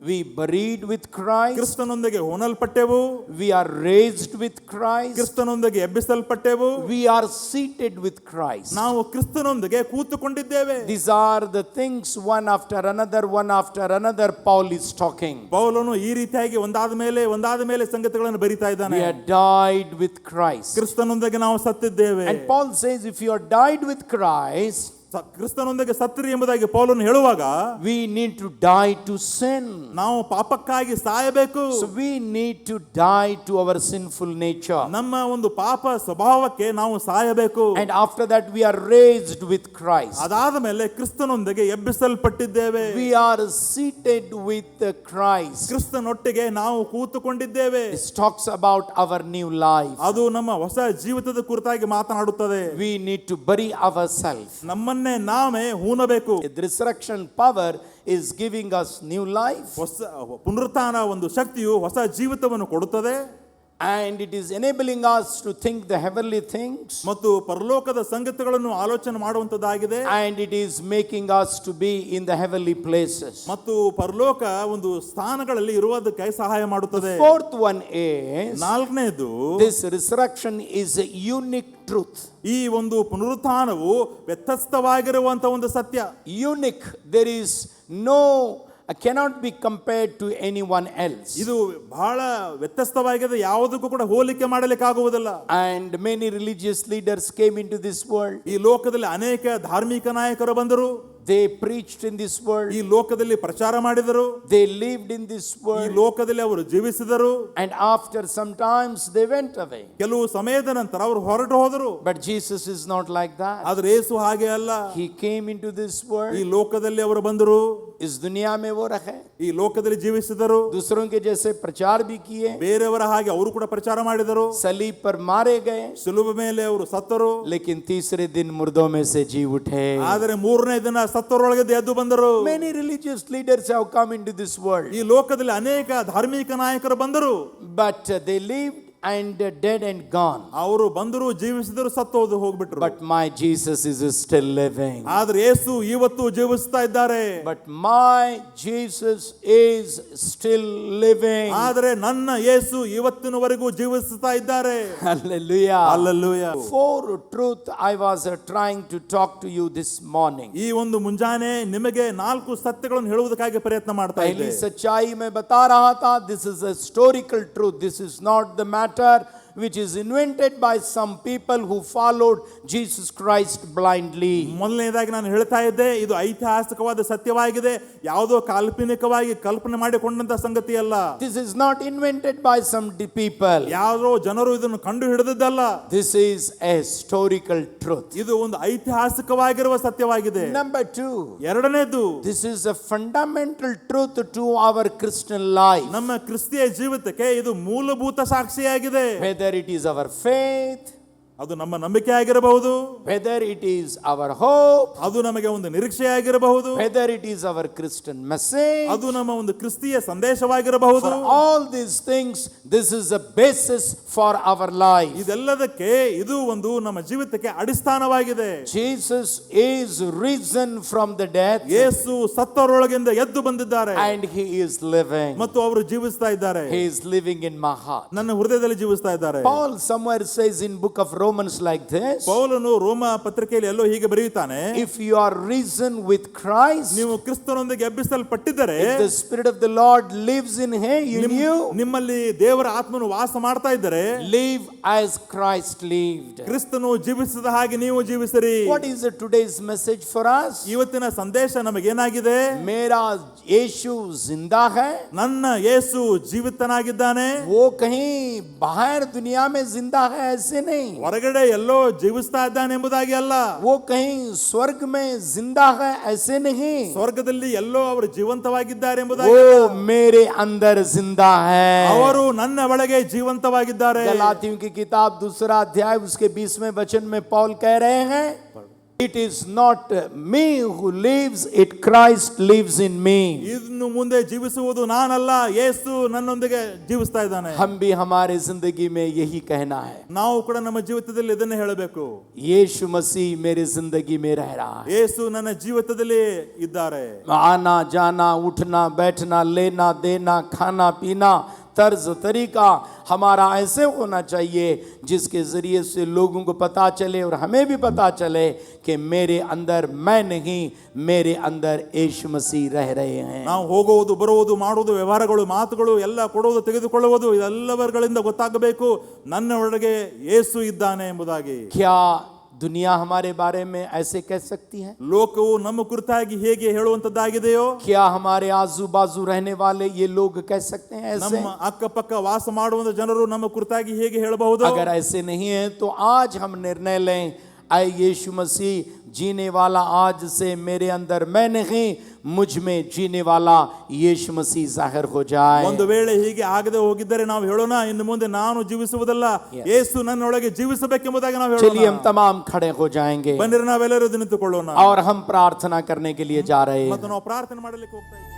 We buried with Christ. ಕ್ರಿಸ್ತನೊಂದಿಗೆ ಹೋನಲ್ಪಟ್ಟೆವು, We are raised with Christ. ಕ್ರಿಸ್ತನೊಂದಿಗೆ ಎಬ್ಬಿಸಲ್ಪಟ್ಟೆವು, We are seated with Christ. ನಾವು ಕ್ರಿಸ್ತನೊಂದಿಗೆ ಕೂತುಕೊಂಡಿದ್ದೇವೆ. These are the things one after another Paul is talking. ಪೌಲನು ಈ ರೀತಿಯಾಗಿ ಒಂದಾದ ಮೇಲೆ ಸಂಗತಿಗಳನ್ನು ಬರಿತಾ ಇದ್ದಾನೆ. We are died with Christ. ಕ್ರಿಸ್ತನೊಂದಿಗೆ ನಾವು ಸತ್ತಿದ್ದೇವೆ. And Paul says if you are died with Christ, ಕ್ರಿಸ್ತನೊಂದಿಗೆ ಸತ್ತಿರಿ ಎಂಬುದಾಗಿ ಪೌಲನು ಹೇಳುವಾಗ, we need to die to sin. ನಾವು ಪಾಪಕ್ಕಾಗಿ ಸಾಯಬೇಕು. So we need to die to our sinful nature. ನಮ್ಮ ಒಂದು ಪಾಪ ಸ್ವಭಾವಕ್ಕೆ ನಾವು ಸಾಯಬೇಕು. And after that we are raised with Christ. ಅದಾದ ಮೇಲೆ ಕ್ರಿಸ್ತನೊಂದಿಗೆ ಎಬ್ಬಿಸಲ್ಪಟ್ಟಿದ್ದೇವೆ. We are seated with Christ. ಕ್ರಿಸ್ತನೊಟ್ಟಿಗೆ ನಾವು ಕೂತುಕೊಂಡಿದ್ದೇವೆ. This talks about our new life. ಅದು ನಮ್ಮ ಹೊಸ ಜೀವಿತದ ಕುರಿತಾಗಿ ಮಾತನಾಡುತ್ತದೆ. We need to bury ourselves. ನಮ್ಮನ್ನೇ ನಾವೇ ಹೂಣಬೇಕು. The resurrection power is giving us new life. ಹೊಸ ಪುನರುತ್ಥಾನ ಒಂದು ಶಕ್ತಿಯು ಹೊಸ ಜೀವಿತವನ್ನು ಕೊಡುತ್ತದೆ. And it is enabling us to think the heavenly things. ಮತ್ತು ಪರಲೋಕದ ಸಂಗತಿಗಳನ್ನು ಆಲೋಚನೆ ಮಾಡುವಂತದ್ದಾಗಿದೆ. And it is making us to be in the heavenly places. ಮತ್ತು ಪರಲೋಕ ಒಂದು ಸ್ಥಾನಗಳಲ್ಲಿ ಇರುವುದಕ್ಕೆ ಸಹಾಯ ಮಾಡುತ್ತದೆ. Fourth one is, ನಾಲ್ಕನೇದು, this resurrection is a unique truth. ಈ ಒಂದು ಪುನರುತ್ಥಾನವು ವ್ಯತ್ಯಸ್ತವಾಗಿರುವಂತ ಒಂದು ಸತ್ಯ. Unique. There is no cannot be compared to anyone else. ಇದು ಬಹಳ ವ್ಯತ್ಯಸ್ತವಾಗಿದೆ, ಯಾವುದಕ್ಕೂ ಕೂಡ ಹೋಲಿಕೆ ಮಾಡಲಿಕ್ಕೆ ಆಗುವುದಿಲ್ಲ. And many religious leaders came into this world. ಈ ಲೋಕದಲ್ಲಿ ಅನೇಕ ಧಾರ್ಮಿಕ ನಾಯಕರು ಬಂದರು. They preached in this world. ಈ ಲೋಕದಲ್ಲಿ ಪ್ರಚಾರ ಮಾಡಿದರು. They lived in this ಈ world. ಲೋಕದಲ್ಲಿ ಅವರು ಜೀವಿಸಿದರು. And after some times they went away. ಕೆಲವು ಸಮಯದ ನಂತರ ಅವರು ಹೊರಟು ಹೋದರು. But Jesus is not like that. ಆದ್ರೆ ಯೇಸು ಹಾಗೆ ಅಲ್ಲ. He came into this world. ಈ ಲೋಕದಲ್ಲಿ ಅವರು ಬಂದರು. इस दुनिया में वो रहे. ಈ ಲೋಕದಲ್ಲಿ ಜೀವಿಸಿದರು. दूसरों के जैसे प्रचार भी किए. ಬೇರೆಯವರ ಹಾಗೆ ಅವರು ಕೂಡ ಪ್ರಚಾರ ಮಾಡಿದರು. सलीब पर मारे गए. ಶಿಲುಬೆ ಮೇಲೆ ಅವರು ಸತ್ತರು. लेकिन तीसरे दिन मुर्दों में से जी उठे. ಆದರೆ ಮೂರನೇ ದಿನ ಸತ್ತರೊಳಗೆ ಎದ್ದು ಬಂದರು. Many religious leaders have come into this world. ಈ ಲೋಕದಲ್ಲಿ ಅನೇಕ ಧಾರ್ಮಿಕ ನಾಯಕರು ಬಂದರು. But they lived and dead and gone. ಅವರು ಬಂದರು, ಜೀವಿಸಿದರು, ಸತ್ತು ಹೋಗ್ಬಿಟ್ರು. But my Jesus is still living. ಆದ್ರೆ ಯೇಸು ಇವತ್ತು ಜೀವಿಸ್ತಾ ಇದ್ದಾರೆ. But my Jesus is still living. ಆದ್ರೆ ನನ್ನ ಯೇಸು ಇವತ್ತಿನವರೆಗೂ ಜೀವಿಸ್ತಾ ಇದ್ದಾರೆ. Hallelujah. Hallelujah. For truth I was trying to talk to you this morning. ಈ ಒಂದು ಮುಂಜಾನೆ ನಿಮಗೆ 4 ಸತ್ಯಗಳನ್ನು ಹೇಳುವುದಕ್ಕಾಗಿ ಪ್ರಯತ್ನ ಮಾಡ್ತಾ पहली ಇದ್ದೆ. सच्चाई में बता रहा था, this is a historical truth. This is not the matter which is invented by some people who followed Jesus Christ blindly. ಮೊದಲನೇದಾಗಿ ನಾನು ಹೇಳ್ತಾ ಇದ್ದೆ, ಇದು ಐತಿಹಾಸಿಕವಾದ ಸತ್ಯವಾಗಿದೆ, ಯಾವುದೋ ಕಾಲ್ಪನಿಕವಾಗಿ ಕಲ್ಪನೆ ಮಾಡಿಕೊಂಡಂತ ಸಂಗತಿ ಅಲ್ಲ. This is not invented by some people. ಯಾರೋ ಜನರು ಇದನ್ನು ಕಂಡು ಹಿಡಿದದ್ದಲ್ಲ. This is a historical truth. ಇದು ಒಂದು ಐತಿಹಾಸಿಕವಾಗಿರುವ ಸತ್ಯವಾಗಿದೆ. Number 2, ಎರಡನೇದು, this is a fundamental truth to our Christian life. ನಮ್ಮ ಕ್ರಿಸ್ತಿಯ ಜೀವಿತಕ್ಕೆ ಇದು ಮೂಲಭೂತ ಸಾಕ್ಷಿಯಾಗಿದೆ. Whether it is our faith, ಅದು ನಮ್ಮ ನಂಬಿಕೆ ಆಗಿರಬಹುದು, whether it is our hope, ಅದು ನಮಗೆ ಒಂದು ನಿರೀಕ್ಷೆ ಆಗಿರಬಹುದು, whether it is our Christian message, ಅದು ನಮ್ಮ ಒಂದು ಕ್ರಿಸ್ತಿಯ ಸಂದೇಶವಾಗಿರಬಹುದು. for all these things, this is a basis for our life. ಇದೆಲ್ಲದಕ್ಕೆ ಇದು ಒಂದು ನಮ್ಮ ಜೀವಿತಕ್ಕೆ ಅಡಿಸ್ಥಾನವಾಗಿದೆ. Jesus is risen from the dead, ಯೇಸು ಸತ್ತವರೊಳಗಿಂದ ಎದ್ದು ಬಂದಿದ್ದಾರೆ and he is living. ಮತ್ತು ಅವರು ಜೀವಿಸ್ತಾ ಇದ್ದಾರೆ. He is living in my heart. ನನ್ನ ಹೃದಯದಲ್ಲಿ ಜೀವಿಸ್ತಾ ಇದ್ದಾರೆ. Paul somewhere says in book of Romans like this: ಪೌಲನು ರೋಮ ಪತ್ರಿಕೆಯಲ್ಲಿ ಎಲ್ಲೋ ಹೀಗೆ ಬರೆಯುತ್ತಾನೆ, if you are risen with Christ, ನೀವು ಕ್ರಿಸ್ತನೊಂದಿಗೆ ಎಬ್ಬಿಸಲ್ಪಟ್ಟಿದ್ದರೆ, if the Spirit of the Lord lives in you, ನಿಮ್ಮಲ್ಲಿ ದೇವರ ಆತ್ಮನು ವಾಸ ಮಾಡ್ತಾ ಇದ್ದರೆ, live as Christ lived. ಕ್ರಿಸ್ತನು ಜೀವಿಸಿದ ಹಾಗೆ ನೀವು ಜೀವಿಸಿರಿ. What is today's message for us? ಇವತ್ತಿನ ಸಂದೇಶ ನಮಗೇನಾಗಿದೆ? मेरा यीशु जिंदा है, ನನ್ನ ಯೇಸು ಜೀವಿತನಾಗಿದ್ದಾನೆ. वो कहीं बाहर दुनिया में जिंदा है ऐसे नहीं, ಹೊರಗಡೆ ಎಲ್ಲೋ ಜೀವಿಸ್ತಾ ಇದ್ದಾನೆ ಎಂಬುದಾಗಿ ಅಲ್ಲ. वो कहीं स्वर्ग में जिंदा है ऐसे नहीं, ಸ್ವರ್ಗದಲ್ಲಿ ಎಲ್ಲೋ ಅವರು ಜೀವಂತವಾಗಿದ್ದಾರೆ ಎಂಬುದಾಗಿ वो ಅಲ್ಲ. मेरे अंदर जिंदा है. ಅವರು ನನ್ನ ಒಳಗೆ ಜೀವಂತವಾಗಿದ್ದಾರೆ. गलातियों की किताब 2 अध्याय उसके 20वें वचन में पौल कह रहे हैं, it is not me who lives, it Christ lives in me. ಇನ್ನು ಮುಂದೆ ಜೀವಿಸುವುದು ನಾನಲ್ಲ, ಯೇಸು ನನ್ನೊಂದಿಗೆ ಜೀವಿಸ್ತಾ ಇದ್ದಾನೆ. हम भी हमारे जिंदगी में यही कहना है, ನಾವು ಕೂಡ ನಮ್ಮ ಜೀವಿತದಲ್ಲಿ ಇದನ್ನೇ ಹೇಳಬೇಕು. यीशु मसीह मेरे जिंदगी में रह रहा है. ಯೇಸು ನನ್ನ ಜೀವಿತದಲ್ಲಿ ಇದ್ದಾರೆ. आना जाना, उठना बैठना, लेना देना, खाना पीना, तर्ज तरीका हमारा ऐसे होना चाहिए जिसके जरिए से लोगों को पता चले और हमें भी पता चले कि मेरे अंदर मैं नहीं, मेरे अंदर यीशु मसीह रह रहे हैं. ನಾವು ಹೋಗುವುದು ಬರುವುದು ಮಾಡುವುದು ವ್ಯವಹಾರಗಳು ಮಾತುಗಳು ಎಲ್ಲ ಕೊಡುವುದು ತೆಗೆದುಕೊಳ್ಳುವುದು ಇದೆಲ್ಲವರುಗಳಿಂದ ಗೊತ್ತಾಗಬೇಕು ನನ್ನ ಒಳಗೆ ಯೇಸು ಇದ್ದಾನೆ ಎಂಬುದಾಗಿ. क्या दुनिया हमारे बारे में ऐसे कह सकती है? ಲೋಕವು ನಮ್ಮ ಕುರಿತಾಗಿ ಹೇಗೆ ಹೇಳುವಂತದ್ದಾಗಿದೆಯೋ, क्या हमारे आजू बाजू रहने वाले ये लोग कह सकते हैं ऐसे? ನಮ್ಮ ಅಕ್ಕಪಕ್ಕ ವಾಸ ಮಾಡುವಂತ ಜನರು ನಮ್ಮ ಕುರಿತಾಗಿ ಹೇಗೆ ಹೇಳಬಹುದು? अगर ऐसे नहीं है तो आज हम निर्णय लें, आए यीशु मसीह जीने वाला आज से मेरे अंदर मैं नहीं, मुझ में जीने वाला यीशु मसीह जाहिर हो जाए. ಒಂದು ವೇಳೆ ಹೀಗೆ ಆಗದೆ ಹೋಗಿದ್ದರೆ ನಾವು ಹೇಳೋಣ, ಇನ್ನು ಮುಂದೆ ನಾನು ಜೀವಿಸುವುದಲ್ಲ, ಯೇಸು ನನ್ನೊಳಗೆ ಜೀವಿಸಬೇಕೆಂಬುದಾಗಿ ನಾವು ಹೇಳೋಣ. चलिए हम तमाम खड़े हो जाएंगे ಬನ್ನಿರಿ ನಾವೆಲ್ಲರೂ ನಿಂತುಕೊಳ್ಳೋಣ और हम प्रार्थना करने के लिए जा रहे हैं. ಮತ್ತು ನಾವು ಪ್ರಾರ್ಥನೆ ಮಾಡಲಿಕ್ಕೆ ಹೋಗ್ತಾ ಇದ್ದೇವೆ.